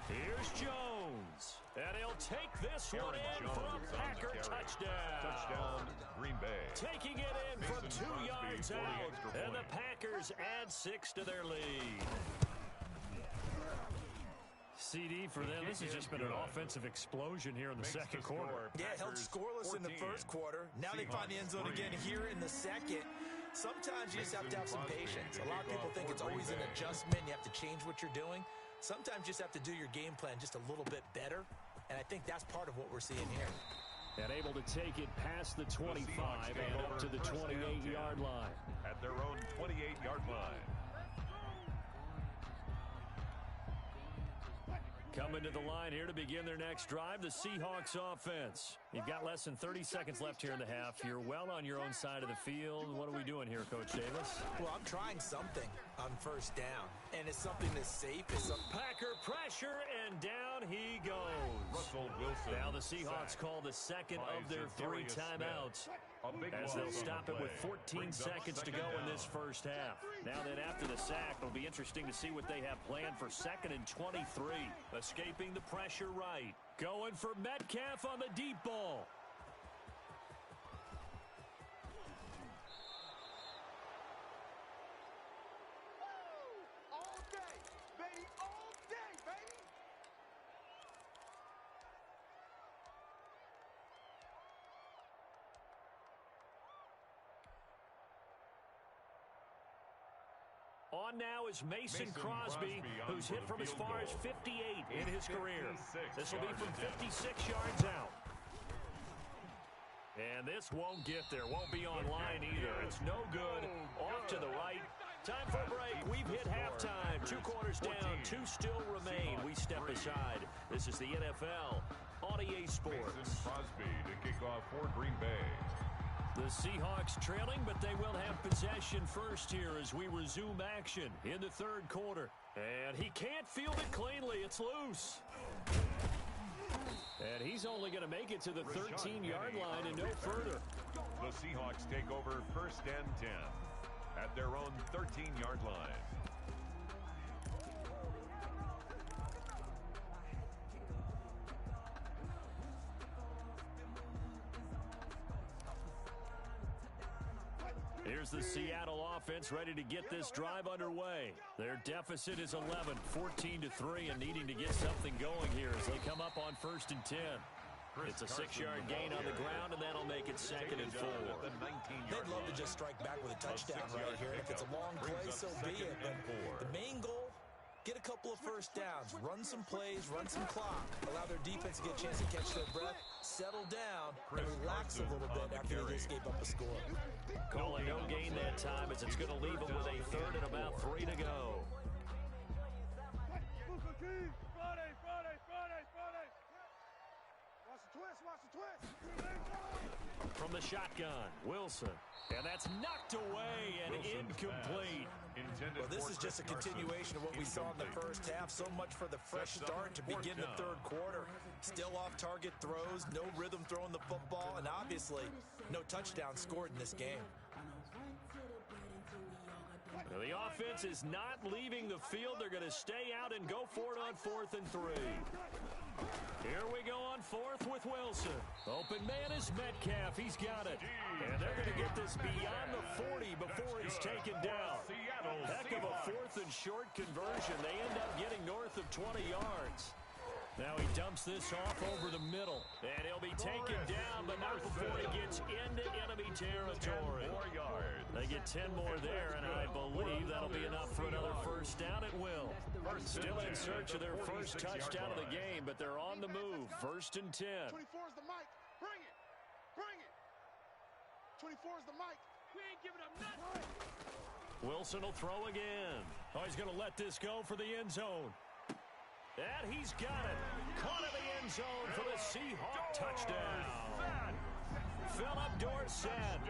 Here's Jones. And he'll take this one in for a Packer touchdown. Touchdown, Green Bay. Taking it in from 2 yards out. And the Packers add 6 to their lead. CD for them. This has just been an offensive explosion here in the second quarter. Yeah, held scoreless in the first quarter. Now they find the end zone again here in the second. Sometimes you just have to have some patience. A lot of people think it's always an adjustment. You have to change what you're doing. Sometimes you just have to do your game plan just a little bit better. And I think that's part of what we're seeing here. And able to take it past the 25 and up to the 28-yard line. At their own 28-yard line. Coming to the line here to begin their next drive, the Seahawks offense. You've got less than 30 seconds left here in the half. You're well on your own side of the field. What are we doing here, Coach Davis? Well, I'm trying something on first down, and it's something that's safe. Packer pressure, and down he goes. Russell Wilson. Now the Seahawks call the second of their 3 timeouts as they'll stop it with 14 seconds to go in this first half. Now then, after the sack, it'll be interesting to see what they have planned for 2nd and 23. Escaping the pressure right. Going for Metcalf on the deep ball. All day, baby. All day, baby. On now is Mason Crosby, who's hit from as far as 58 in his career. This will be from 56 yards out. And this won't get there. Won't be online either. It's no good. Off to the right. Time for a break. We've hit halftime. 2 quarters down. 2 still remain. We step aside. This is the NFL on EA Sports. Mason Crosby to kick off for Green Bay. The Seahawks trailing, but they will have possession first here as we resume action in the 3rd quarter. And he can't field it cleanly. It's loose. And he's only going to make it to the 13-yard line and no further. The Seahawks take over 1st and 10 at their own 13-yard line. Here's the Seattle offense ready to get this drive underway. Their deficit is 11, 14-3, and needing to get something going here as they come up on 1st and 10. It's a 6-yard gain on the ground, and that'll make it 2nd and 4. They'd love to just strike back with a touchdown right here. If it's a long play, so be it. But the main goal, get a couple of first downs, run some plays, run some clock, allow their defense to get a chance to catch their breath, settle down, and relax a little bit after they just gave up a score. Calling no gain that time as it's going to leave them with a third and about 3 to go. Watch the twist. From the shotgun, Wilson. And that's knocked away and incomplete. Well, this is just a continuation of what we saw in the first half. So much for the fresh start to begin the third quarter. Still off-target throws, no rhythm throwing the football, and obviously no touchdown scored in this game. Well, the offense is not leaving the field. They're going to stay out and go for it on 4th and 3. Here we go on 4th with Wilson. Open man is Metcalf. He's got it. And they're going to get this beyond the 40 before he's taken down. Heck of a 4th and short conversion. They end up getting north of 20 yards. Now he dumps this off over the middle. And he'll be taken down, but not before he gets into enemy territory. They get 10 more there, and I believe that'll be enough for another first down at will. Still in search of their first touchdown of the game, but they're on the move. 1st and 10. 24 is the mic. Bring it. Bring it. 24 is the mic. We ain't giving up nothing. Wilson will throw again. Oh, he's going to let this go for the end zone. And he's got it. Caught in the end zone for the Seahawk touchdown. Philip Dorsett,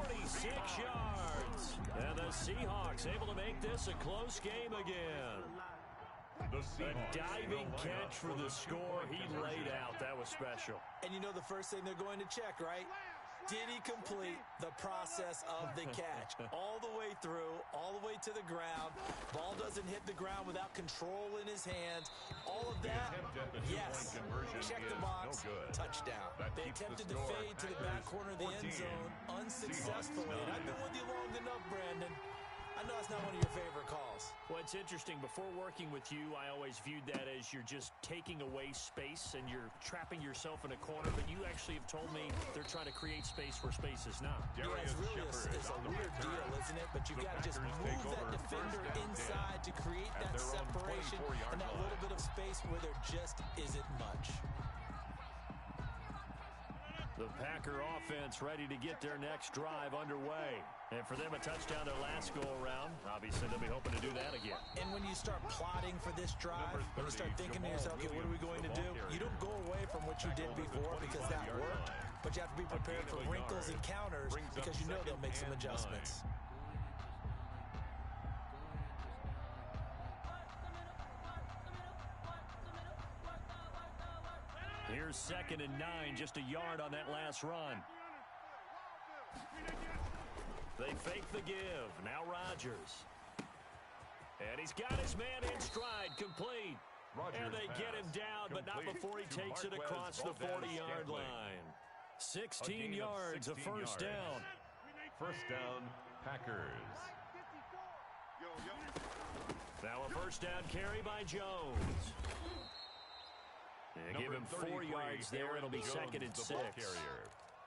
46 yards. And the Seahawks able to make this a close game again. A diving catch for the score he laid out. That was special. And you know the first thing they're going to check, right? Did he complete the process of the catch? All the way through, all the way to the ground. Ball doesn't hit the ground without control in his hands. All of that, yes. Check the box, touchdown. They attempted to fade to the back corner of the end zone unsuccessfully. And I've been with you long enough, Brandon. I know it's not one of your favorite calls. Well, it's interesting. Before working with you, I always viewed that as you're just taking away space and you're trapping yourself in a corner. But you actually have told me they're trying to create space where space is not. Yeah, it's really it's a weird deal, isn't it? But you've got to just move that defender inside to create that separation and that little bit of space where there just isn't much. The Packer offense ready to get their next drive underway. And for them, a touchdown their last go-around. Obviously, they'll be hoping to do that again. And when you start plotting for this drive, when you start thinking to yourself, okay, what are we going to do? You don't go away from what you did before because that worked. But you have to be prepared for wrinkles and counters because you know they'll make some adjustments. Here's 2nd and 9, just a yard on that last run. They fake the give. Now Rodgers. And he's got his man in stride, complete. And they get him down, but not before he takes it across the 40-yard line. 16 yards, a first down. First down, Packers. Now a first down carry by Jones. And give him 4 yards there. It'll be 2nd and 6.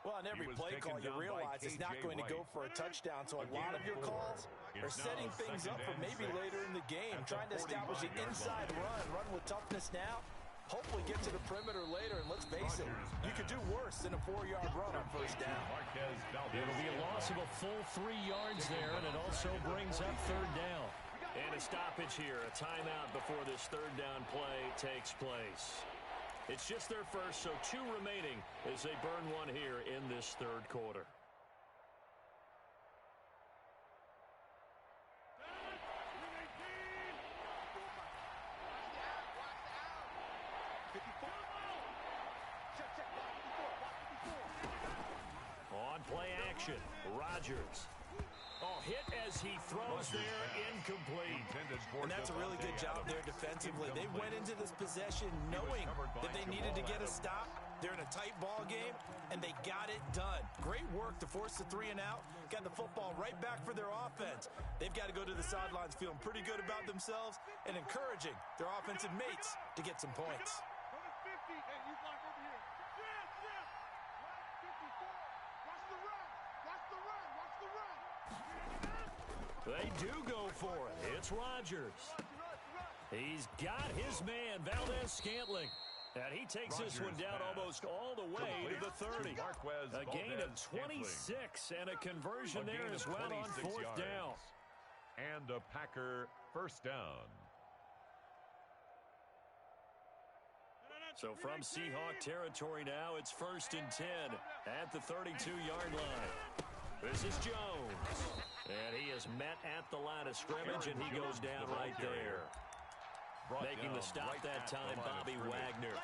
Well, on every play call, you realize it's not going to go for a touchdown. So a lot of your calls are setting things up for maybe later in the game, trying to establish an inside run with toughness now. Hopefully get to the perimeter later, and let's face it, you could do worse than a 4-yard run on first down. It'll be a loss of a full 3 yards there, and it also brings up 3rd down. And a stoppage here, a timeout before this 3rd down play takes place. It's just their first, so 2 remaining as they burn one here in this 3rd quarter. On play action, Rodgers. Oh, hit as he throws there, incomplete. And that's a really good job there defensively. They went into this possession knowing that they needed to get a stop. They're in a tight ball game, and they got it done. Great work to force the 3 and out. Got the football right back for their offense. They've got to go to the sidelines feeling pretty good about themselves and encouraging their offensive mates to get some points. They do go for it. It's Rodgers. He's got his man, Valdez-Scantling. And he takes this one down almost all the way to the 30. A gain of 26 and a conversion there as well on 4th down. And a Packer first down. So from Seahawk territory now, it's 1st and 10 at the 32-yard line. This is Jones. And he is met at the line of scrimmage, and he goes down right there. Making the stop that time, Bobby Wagner.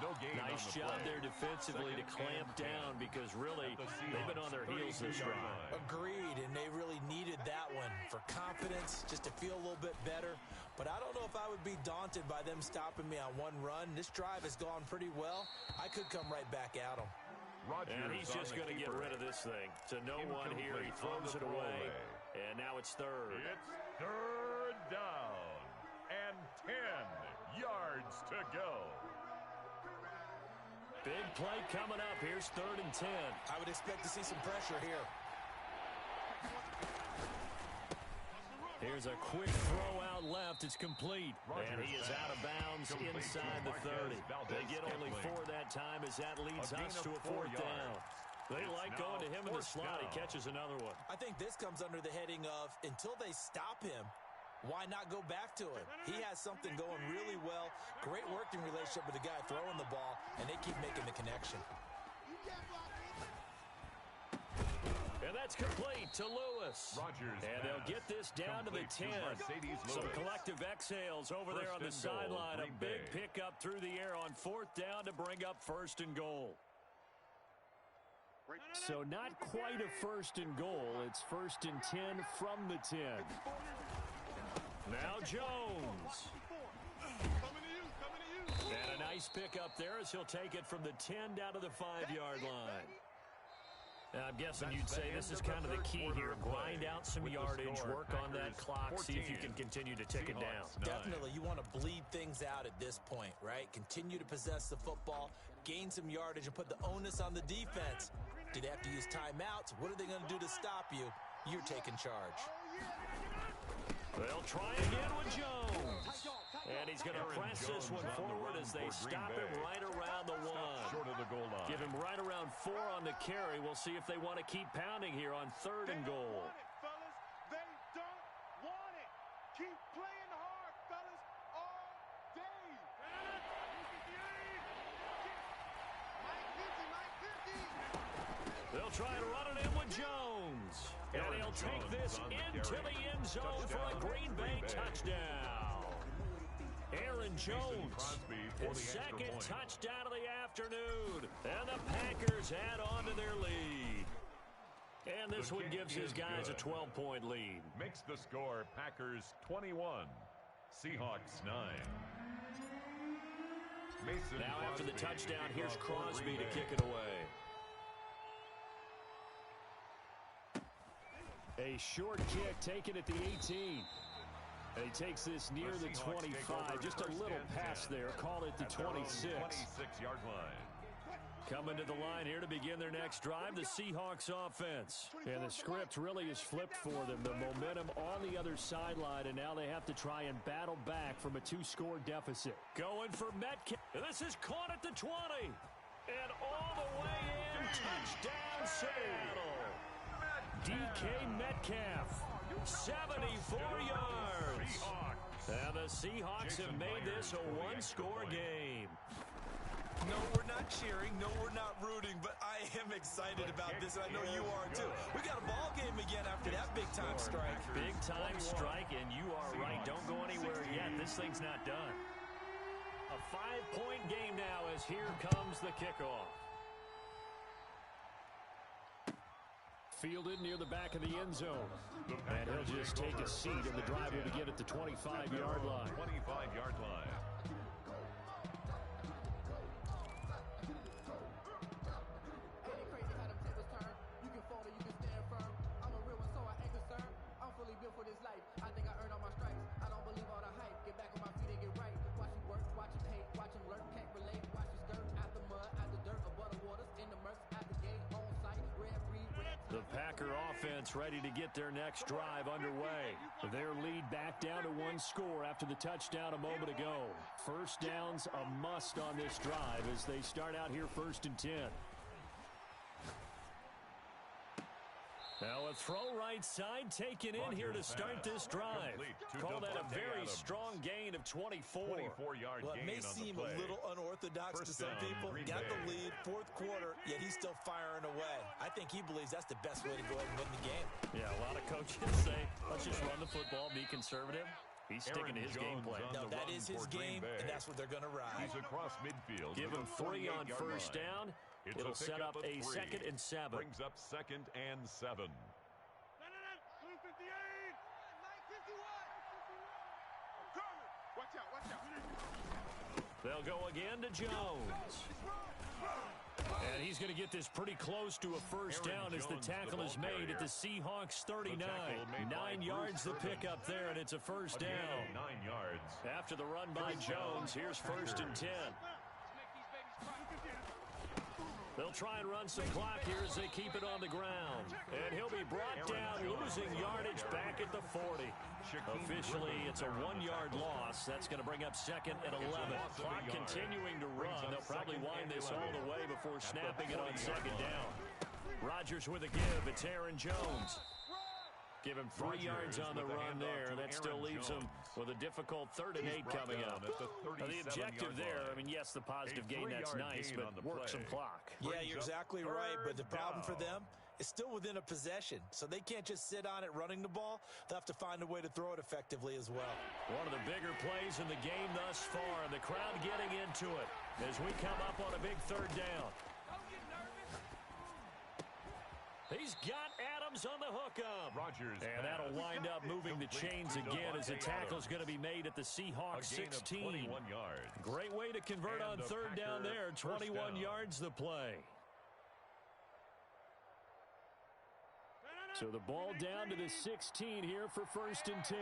Nice job there defensively to clamp down because really they've been on their heels this round. Agreed, and they really needed that one for confidence, just to feel a little bit better. But I don't know if I would be daunted by them stopping me on one run. This drive has gone pretty well. I could come right back at them. And he's just going to get rid of this thing. To no one here, he throws it away. And now it's 3rd. It's 3rd down. And 10 yards to go. Big play coming up. Here's 3rd and 10. I would expect to see some pressure here. Here's a quick throw out left. It's complete. And he is out of bounds inside the 30. They get only 4 that time as that leads us to a 4th down. They like going to him in the slot. He catches another one. I think this comes under the heading of until they stop him, why not go back to him? He has something going really well. Great working relationship with the guy throwing the ball, and they keep making the connection. And that's complete to Lewis. And they'll get this down to the 10. Some collective exhales over there on the sideline. A big pickup through the air on 4th down to bring up 1st and goal. So not quite a 1st and goal. It's 1st and 10 from the 10. Now Jones. And a nice pickup there as he'll take it from the 10 down to the 5-yard line. Now, I'm guessing you'd say this is kind of the key here. Grind out some yardage, work on that clock, see if you can continue to tick it down. Definitely. You want to bleed things out at this point, right? Continue to possess the football, gain some yardage, and put the onus on the defense. Do they have to use timeouts? What are they going to do to stop you? You're taking charge. They'll try again with Jones. And he's going to press this one forward as they stop him right around the 1. Short of the goal line. Give him right around 4 on the carry. We'll see if they want to keep pounding here on 3rd and goal. They don't want it. Keep playing hard, fellas, all day. They'll try to run it in with Jones. And he'll take this into the end zone for a Green Bay touchdown. Aaron Jones, his 2nd touchdown of the afternoon. And the Packers add on to their lead. And this one gives his guys a 12-point lead. Makes the score Packers 21, Seahawks 9. Now after the touchdown, here's Crosby to kick it away. A short kick taken at the 18. And he takes this near the 25. Just a little pass there. Call it the 26. 26-yard line. Coming to the line here to begin their next drive, the Seahawks offense. And the script really is flipped for them. The momentum on the other sideline, and now they have to try and battle back from a 2-score deficit. Going for Metcalf. This is caught at the 20. And all the way in. Touchdown, Seattle. DK Metcalf. 74 yards. And the Seahawks have made this a 1-score game. No, we're not cheering. No, we're not rooting. But I am excited about this, and I know you are too. We got a ball game again after that big-time strike. Big-time strike, and you are right. Don't go anywhere yet. This thing's not done. A 5-point game now as here comes the kickoff. Fielded near the back of the end zone. And he'll just take a seat, and the drive will begin at the 25-yard line. 25-yard line. The Packer offense ready to get their next drive underway. Their lead back down to 1 score after the touchdown a moment ago. First down's a must on this drive as they start out here 1st and 10. Now a throw right side taken in here to start this drive. Call that a very strong gain of 24. 24-yard Well, it may gain on the seem play. a little unorthodox to some people. Green Got the Bay. lead, 4th quarter, yet he's still firing away. I think he believes that's the best way to go ahead and win the game. Yeah, a lot of coaches say, let's just run the football, be conservative. He's sticking to his game plan. No, that is his game, and that's what they're going to ride. He's across midfield. Give him 3 on 48-yard first line. down. It's It'll a set pickup up of a 3. 2nd and 7. Brings up 2nd and 7. Watch out, watch out. They'll go again to Jones. And he's going to get this pretty close to a first down as the tackle is made at the Seahawks 39. 9 yards the pickup there, and it's a first down. 9 yards. After the run by Jones, here's 1st and 10. They'll try and run some clock here as they keep it on the ground. And he'll be brought down, losing yardage back at the 40. Officially, it's a 1-yard loss. That's going to bring up 2nd and 11. Clock continuing to run. They'll probably wind this all the way before snapping it on 2nd down. Rodgers with a give. It's Aaron Jones. Give him 3 yards on the run there. That still leaves him with a difficult 3rd and 8 coming up. The objective there, I mean, yes, the positive gain, that's nice, but work some clock. Yeah, you're exactly right, but the problem for them is still within a possession, so they can't just sit on it running the ball. They'll have to find a way to throw it effectively as well. One of the bigger plays in the game thus far, and the crowd getting into it as we come up on a big 3rd down. He's got Adams on the hookup. Rodgers and that'll wind up moving the chains again as the tackle's going to be made at the Seahawks 16. 21 yards. Great way to convert on 3rd down there. 21 yards the play. So the ball down to the 16 here for 1st and 10.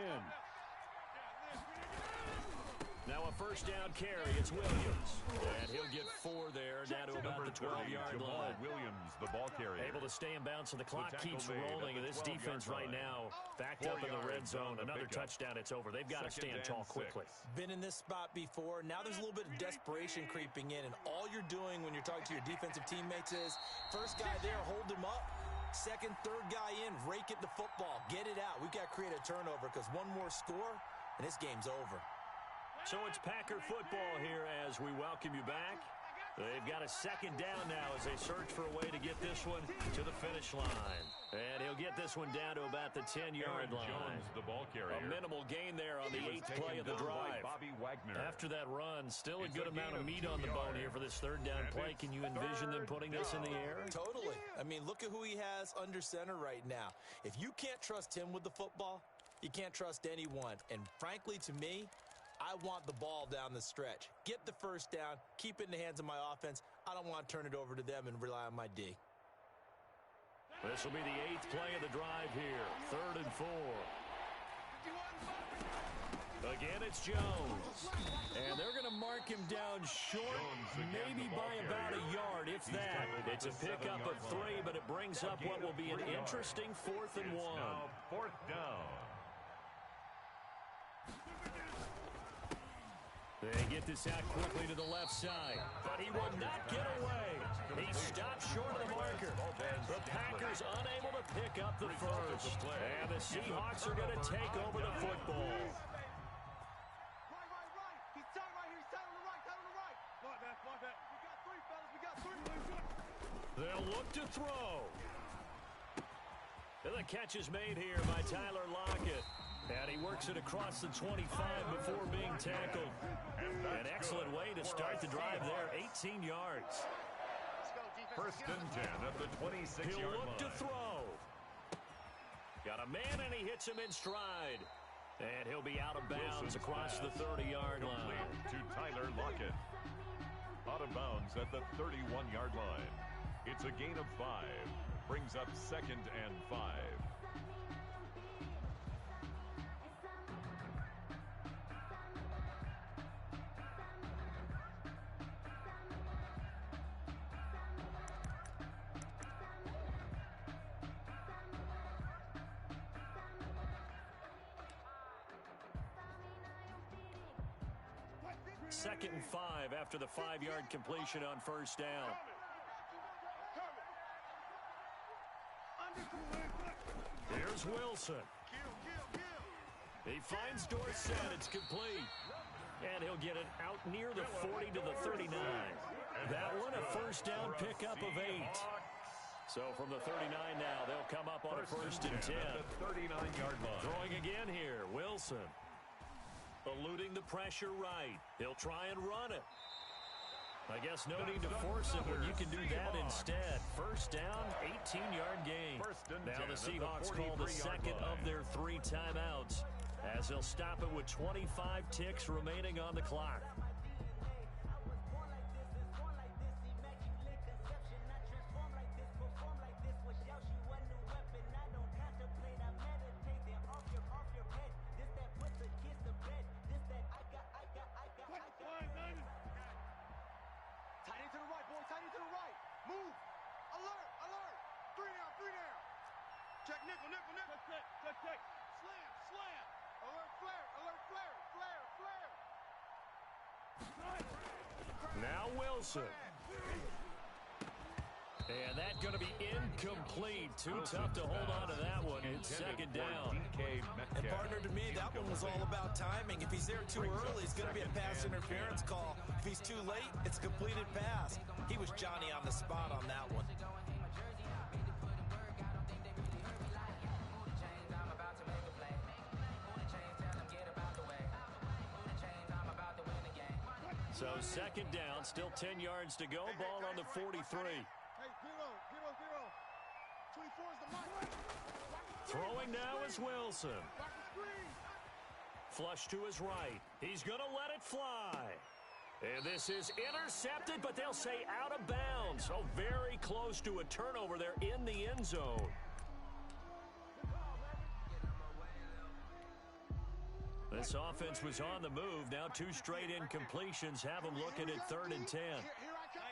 Now a first down carry. It's Williams. And he'll get 4 there, down to about the 12-yard line. Williams, the ball carrier. Able to stay in bounds, and the clock keeps rolling. And this defense right now backed up in the red zone. Another touchdown, it's over. They've got to stand tall quickly. Been in this spot before. Now there's a little bit of desperation creeping in, and all you're doing when you're talking to your defensive teammates is first guy there, hold him up. Second, 3rd guy in, rake at the football. Get it out. We've got to create a turnover because one more score, and this game's over. So it's Packer football here as we welcome you back. They've got a 2nd down now as they search for a way to get this one to the finish line. And he'll get this one down to about the 10-yard line. Jones, the ball carrier. A minimal gain there on the 8th play of the drive. Bobby Wagner. After that run, still a good amount of meat on the bone here for this 3rd down play. Can you envision them putting this in the air? Totally. I mean, look at who he has under center right now. If you can't trust him with the football, you can't trust anyone. And frankly, to me, I want the ball down the stretch. Get the first down, keep it in the hands of my offense. I don't want to turn it over to them and rely on my D. This will be the 8th play of the drive here. 3rd and 4. Again, it's Jones. And they're going to mark him down short, maybe by about a yard, if that. It's a pickup of 3, but it brings up what will be an interesting 4th and 1. Now 4th down. They get this out quickly to the left side, but he will not get away. He stopped short of the marker. The Packers unable to pick up the first. And the Seahawks are going to take over the football. Right. He's tight right here. He's tight on the right. Tight on the right. Block that. We got 3, fellas. We got 3. They'll look to throw. And the catch is made here by Tyler Lockett. And he works it across the 25 before being tackled. An excellent way to start the drive there, 18 yards. 1st and 10 at the 26-yard line. He'll look to throw. Got a man, and he hits him in stride. And he'll be out of bounds across the 30-yard line. To Tyler Lockett. Out of bounds at the 31-yard line. It's a gain of 5. Brings up 2nd and 5. 2nd and 5 after the 5-yard completion on first down. Here's Wilson. He finds Dorsett. It's complete. And he'll get it out near the 40 to the 39. That one a first down pickup of 8. So from the 39 now, they'll come up on a 1st and 10. At the 39-yard line. Throwing again here, Wilson. Eluding the pressure right. He'll try and run it. I guess no need to force it when you can do that instead. First down, 18-yard gain. Now the Seahawks call the second of their 3 timeouts as they'll stop it with 25 ticks remaining on the clock. Now Wilson. And that's going to be incomplete. Too tough to hold on to that one. It's 2nd down. And partner, to me, that one was all about timing. If he's there too early, it's going to be a pass interference call. If he's too late, it's a completed pass. He was Johnny on the spot on that one. So 2nd down, still 10 yards to go. Ball on the 43. Hey, Hero. 24 is the mark. Throwing now is Wilson. Flush to his right. He's going to let it fly. And this is intercepted, but they'll say out of bounds. So very close to a turnover there in the end zone. This offense was on the move. Now 2 straight incompletions have them looking at 3rd and 10. Here I come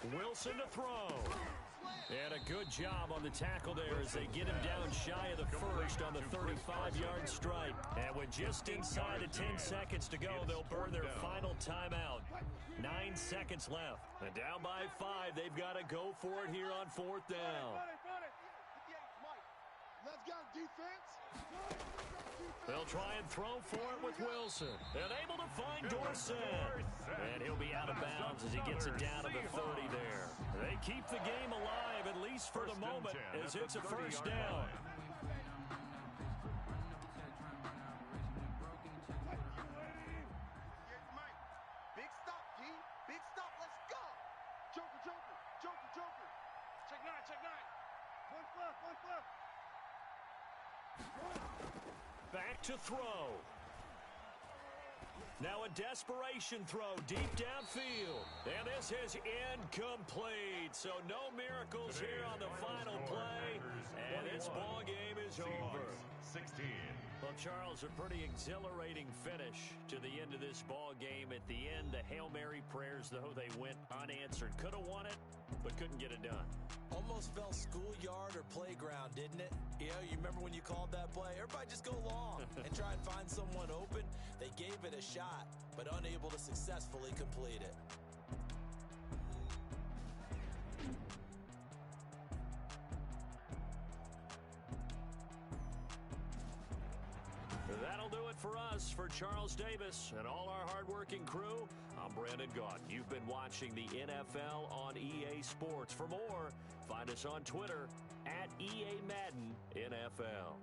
again. Wilson to throw. And a good job on the tackle there as they get him down shy of the first on the 35-yard strike. And with just inside of 10 seconds to go, they'll burn their final timeout. 9 seconds left. And down by 5, they've got to go for it here on 4th down. Let's go, defense. They'll try and throw for it with Wilson. And able to find Dorsett. And he'll be out of bounds as he gets it down to the 30 there. They keep the game alive, at least for the moment, as it's a first down. Big stop, D. Big stop. Let's go. Joker. Check 9. One fluff. Back to throw. Now a desperation throw deep downfield. And this is incomplete. So no miracles here on the final play. And this ball game is over. 16. Well, Charles, a pretty exhilarating finish to the end of this ball game. At the end, the Hail Mary prayers, though, they went unanswered. Could have won it, but couldn't get it done. Almost felt schoolyard or playground, didn't it? You remember when you called that play? Everybody just go long and try and find someone open. They gave it a shot, but unable to successfully complete it. That'll do it for us. For Charles Davis and all our hardworking crew, I'm Brandon Gaudin. You've been watching the NFL on EA Sports. For more, find us on Twitter at EA Madden NFL.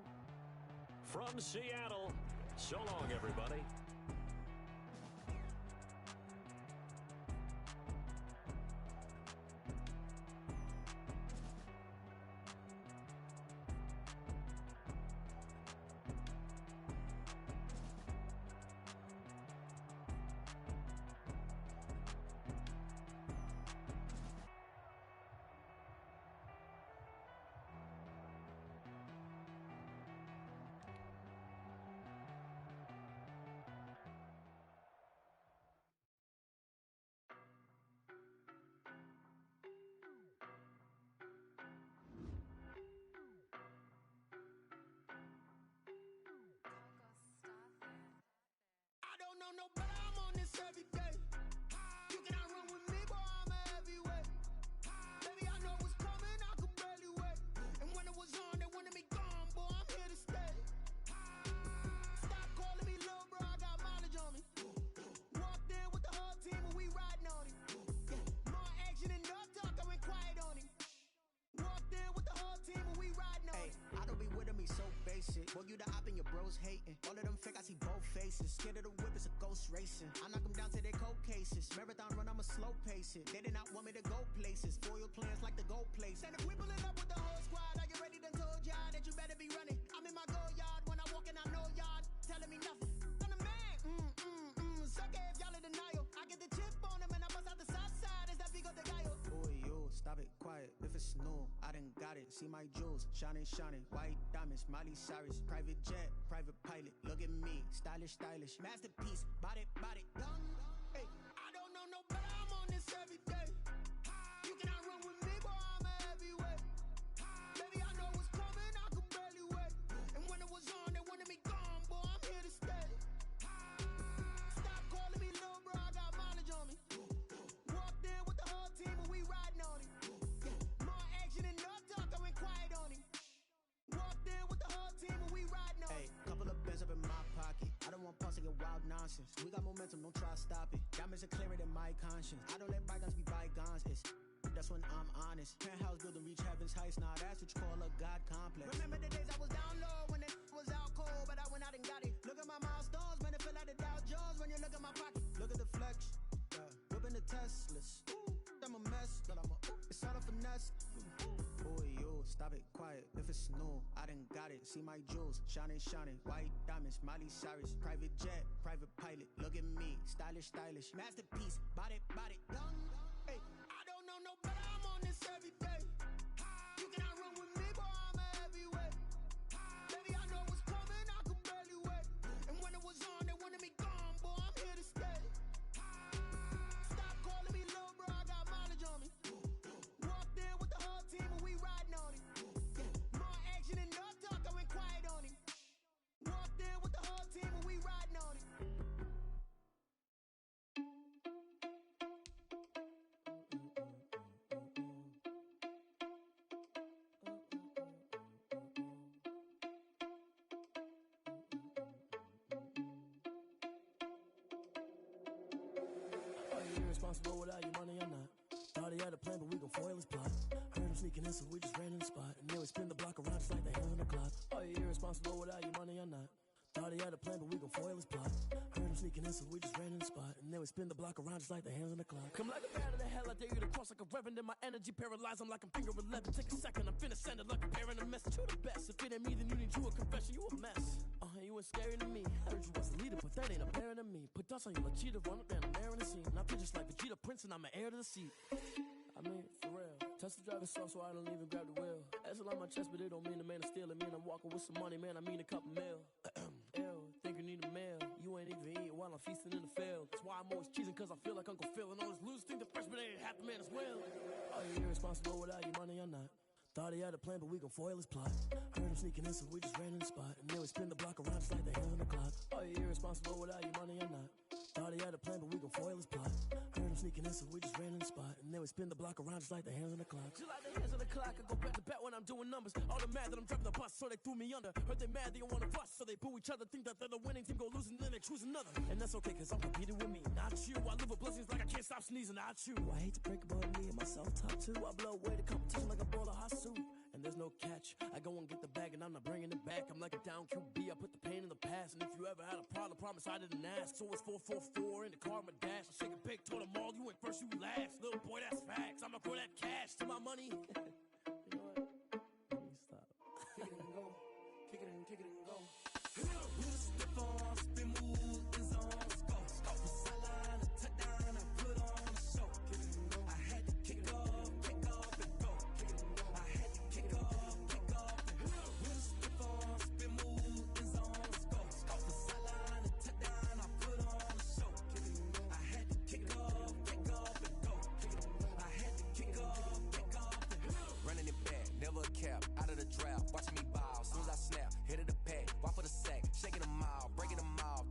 From Seattle, so long, everybody. know no better, I'm on this every day. You cannot run with me, boy, I'm a heavyweight. Baby, I know what's coming, I could barely wait. And when it was on, they wanted me gone, boy, I'm here to stay. Stop calling me little bro, I got mileage on me. Walked in with the whole team and we riding on it. More action and no talk, I went quiet on him. Walked in with the whole team and we riding on it. I don't be with him, he's so basic. Boy, you the op and your bros hating. All of them fake, I see both faces. Scared of the whip, it's a ghost racing. I knock them down to their cold cases. Marathon run, I'ma slow pace it. They did not want me to go places. Foil plans like the gold place. And if we pulling up with the whole squad, I get ready to told y'all that you better be running. I'm in my go yard. When I walk in, I know y'all telling me nothing. I'm the man. Sucker if y'all in denial. I get the chip on him and I bust out the south side. Is that big of the guy? Boy, yo, stop it, quiet. If it's new, I done got it. See my jewels, shining, shining. White diamonds, Miley Cyrus. Private jet, private pilot. Look at me, stylish, stylish. Masterpiece, body, done. Hey, I don't know no better, I'm on this every day. You cannot run with me, boy, I'm a heavyweight. Baby, I know what's coming, I could barely wait. And when it was on, they wanted me gone, boy, I'm here to stay. Stop calling me little bro, I got mileage on me. Walked in with the whole team and we riding on it. More action and no talk, I went quiet on him. Walked in with the whole team and we riding on it. Hey, couple of bins up in my pocket. I don't want pulse to get wild nonsense. We got momentum, don't try to stop it. Diamonds are clearer than my conscience. I don't let bygones be bygones. That's when I'm honest. Penthouse building reach heaven's heights. Now that's what you call a God complex. Remember the days I was down low when it was out cold, but I went out and got it. Look at my milestones, man, it feel like the Dow Jones when you look at my pocket. Look at the flex, whipping the Teslas. I'm a mess, but it's all a finesse. Boy, yo, stop it, quiet. If it's new, I done got it. See my jewels, shining, shining. White diamonds, Miley Cyrus. Private jet, private pilot. Look at me, stylish, stylish. Masterpiece, body, done. Hey, I don't know no better, I'm on this every day. You cannot run with me, boy, I'm a heavyweight. Baby, I know what's coming, I could barely wait. And when it was on, they wanted me gone, boy, I'm here to stay. Stop calling me little bro, I got mileage on me. Walked in with the whole team and we riding on it. More action and no talk, I went quiet on him. Walked in with the whole team and we riding on it. Are you irresponsible without your money or not? Thought he had a plan, but we gon' foil his plot. Heard him sneaking in, so we just ran in the spot. And then we spin the block around just like the hands on the clock. Are you irresponsible without your money or not? Thought he had a plan, but we gon' foil his plot. Heard him sneaking in, so we just ran in the spot. And then we spin the block around just like the hands on the clock. Come like a bat of the hell, I dare you to cross like a reverend. In my energy paralyzed, I'm like I'm finger 11. Take a second, I'm finna send it like a parent a message to the best. If it ain't me, then you need you a confession, you a mess. You ain't scary to me. Heard you was the leader, but that ain't apparent to me. Put dust on you like Cheetah, run up down the air in the scene. And I feel just like Vegeta Prince, and I'm an heir to the seat. I mean, for real. Touch the driver's soft, so I don't even grab the wheel. That's a lot on my chest, but it don't mean the man is stealing. Mean I'm walking with some money, man, I mean a couple mil. Ew, think you need a meal. You ain't even eating while I'm feasting in the field. That's why I'm always cheesing, cause I feel like Uncle Phil. And all this losers think the freshman ain't half the man as well. Are you irresponsible without your money or not? Thought he had a plan, but we gon' foil his plot. Heard him sneaking in, so we just ran in the spot. And then we spin the block around just like the hands on the clock. Are you irresponsible without your money or not? Thought he had a plan, but we gon' foil his plot. Heard him sneaking in, so we just ran in the spot. And then we spin the block around just like the hands on the clock. Just like the hands on the clock, I go back to back when I'm doing numbers. All the mad that I'm driving the bus, so they threw me under. Heard they mad, they don't wanna bust, so they boo each other. Think that they're the winning team, go losing, then they choose another. And that's okay, cause I'm competing with me, not you. I live with blessings like I can't stop sneezing, not you. I hate to break about me and my self-talk too. I blow away the competition like a ball of hot soup. And there's no catch. I go and get the bag and I'm not bringing it back. I'm like a down QB, I put the pain in the past. And if you ever had a problem, promise I didn't ask. So it's 444 in the car, my dash. I shake a big, told them all, you went first, you last. Little boy, that's facts. I'ma grow that cash to my money. You know what? Let me stop. Kick it and go. Kick it and go. We'll step on, spin move, in zone, go. For sideline, a touchdown, I put on a show. Kick it and go. I had to kick off and go. Kick it and go. I had to kick off and go. We'll step on, spin move, in zone, go. For sideline, a touchdown, I put on a show. Kick it and go. I had to kick off and go. Kick it and go. I had to kick off and go. Running it back, never a cap, out of the draft, watching me ball, soon as I snap, hit of the pack, walk for the sack, shaking them all, breaking them all,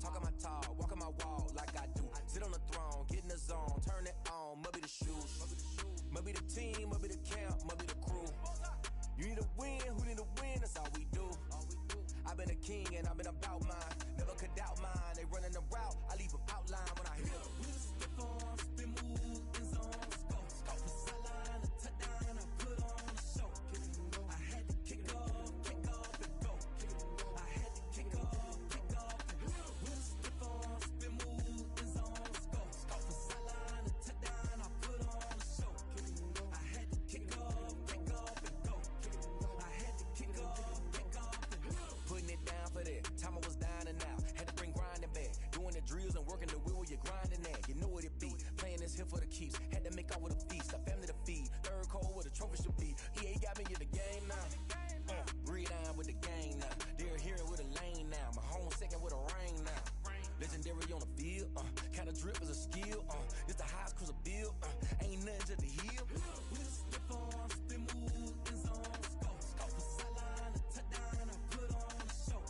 grip is a skill. It's the highest cruiser bill. Ain't nothing just to heal. We just stiff on, spin move, in zone, scope for sideline, a touchdown, I put on a show.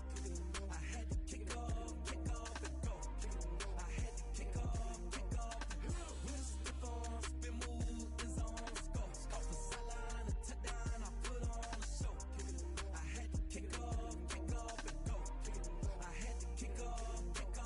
I had to kick off and go. I had to kick off and go. We just stiff on, spin move, in zone, scope for sideline, a touchdown, I put on a show. I had to kick off and go. I had to kick off and go.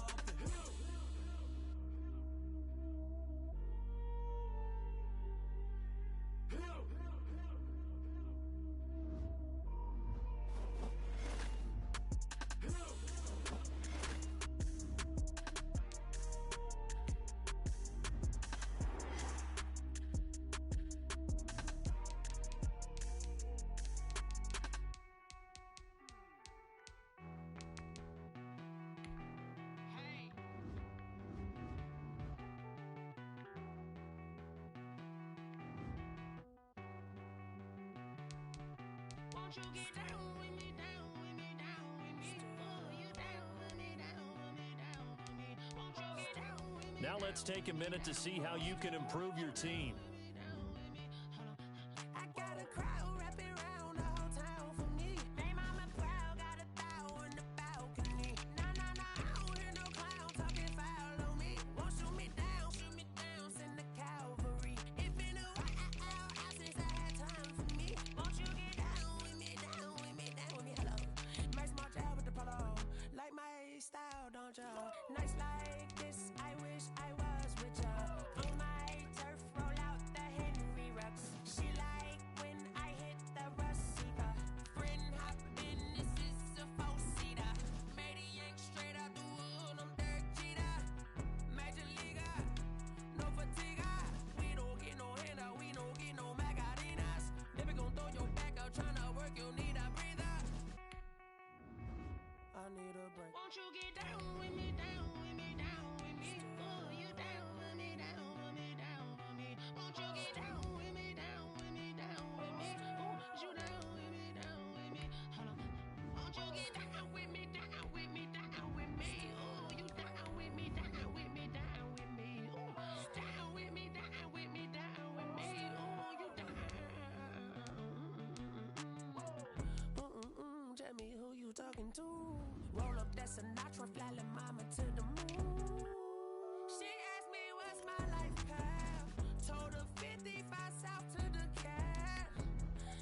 Won't you get down with me, down with me, down with me? Oh, you down with me, down with me, down with me. Won't you get down with me? Now let's take a minute to see how you can improve your team. I got a crowd wrapping around the whole town for me. They mama proud, got a thou in the balcony. Nah, I don't hear no clown talking foul on me. Won't shoot me down, send the cavalry. It been a while since I had time for me. Won't you get down with me, down with me, down with me? Hello, nice small job with the polo. Like my style, don't ya? Nice like this, I wish I was with ya. On my turf, roll out the Henry Rux. She like when I hit the receiver. Friend hop in, this is a four-seater. Made a yank straight out the wood, I'm Derek Jeter. Major leaguer, no fatigue. We don't get no handout, we don't get no Magarinas. Never gon' throw your back out, tryna work, you need a breather. I need a break. Won't you get down with me, down with me, down with me? Oh, you down with me, down with me, down with me. Won't you get down with me, down with me, down with me? Oh, you down with me, down with me? Hold on. Won't you get down with me, down with me, down with me? Oh, you down with me, down with me, down with me? Oh, down with me, down with me, down with me? Oh, you down. Tell me who you talking to. Roll up that Sinatra, fly la mama to the moon. She asked me what's my life path. Told her 55 south to the cat.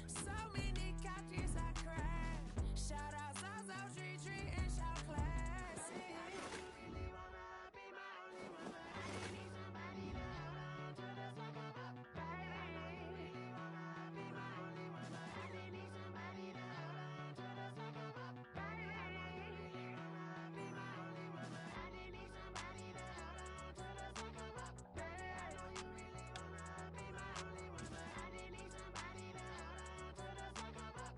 So many couches I cried. Shout out Zazo, Tree, and shout class. I really wanna be my only one, but I need somebody to hold on to the fuck up, baby. I really wanna be my only one, but I need somebody to hold on to the fuck up, baby. I really wanna be my only one, but I need somebody to hold on to the fuck up, baby. I know you really wanna be my only one, but I need somebody to hold on to the fuck up.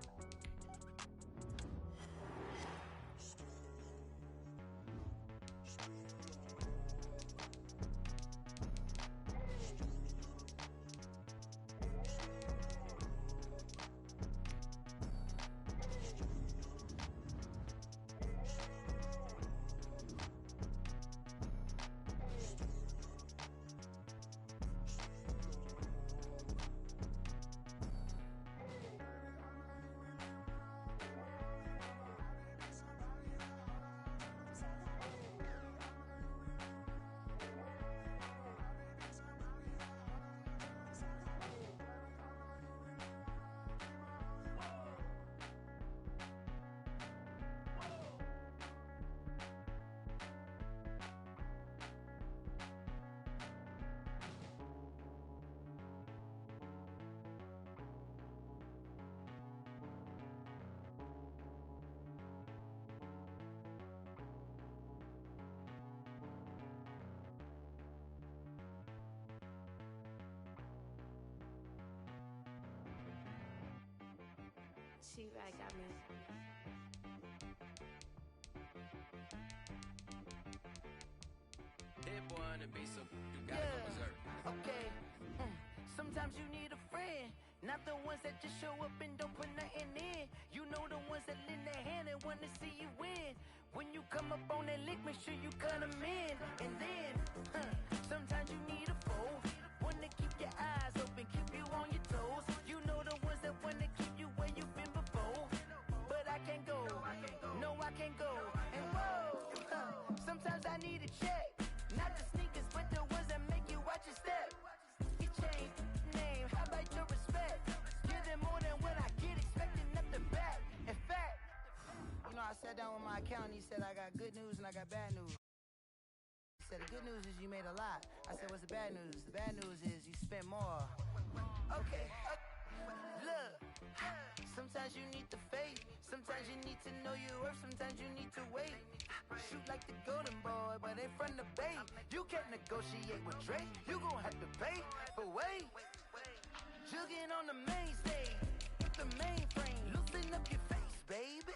T-Rag got me. That boy on the beat, so you gotta go berserk. Okay. Sometimes you need a friend, not the ones that just show up and don't put nothing in. You know the ones that lend their hand and wanna see you win. When you come up on that lick, make sure you cut them in. And then, Sometimes I need a check. Not the sneakers, but the ones that make you watch your step. Get changed, name, how about your respect? Give them more than what I get, expecting nothing back. In fact, you know, I sat down with my accountant, he said I got good news and I got bad news. He said the good news is you made a lot. I said, what's the bad news? The bad news is you spent more. Okay, look, sometimes you need the faith. Sometimes you need to know your worth. Sometimes you need to wait. Shoot like the golden boy, but ain't from the bay. You can't negotiate with Drake. You gon' have to pay. But wait, jugging on the main stage with the mainframe. Loosen up your face, baby.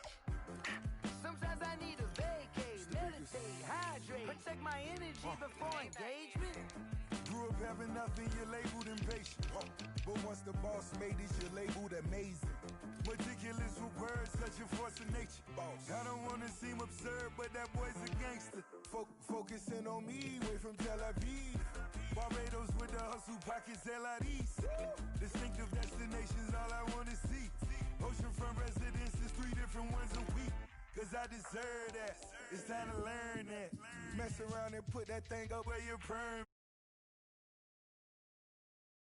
Sometimes I need a vacate, meditate, hydrate, protect my energy before engagement. Grew up having nothing, you're labeled impatient. But once the boss made it, you're labeled amazing. Meticulous with words, such a force of nature. I don't wanna seem absurd, but that boy's a gangster. Focusing on me, way from Tel Aviv. Barbados with the hustle pockets, LIDs. Distinctive destinations, all I wanna see. Oceanfront residences, 3 different ones a week. Cause I deserve that, it's time to learn that. Mess around and put that thing up where your perm.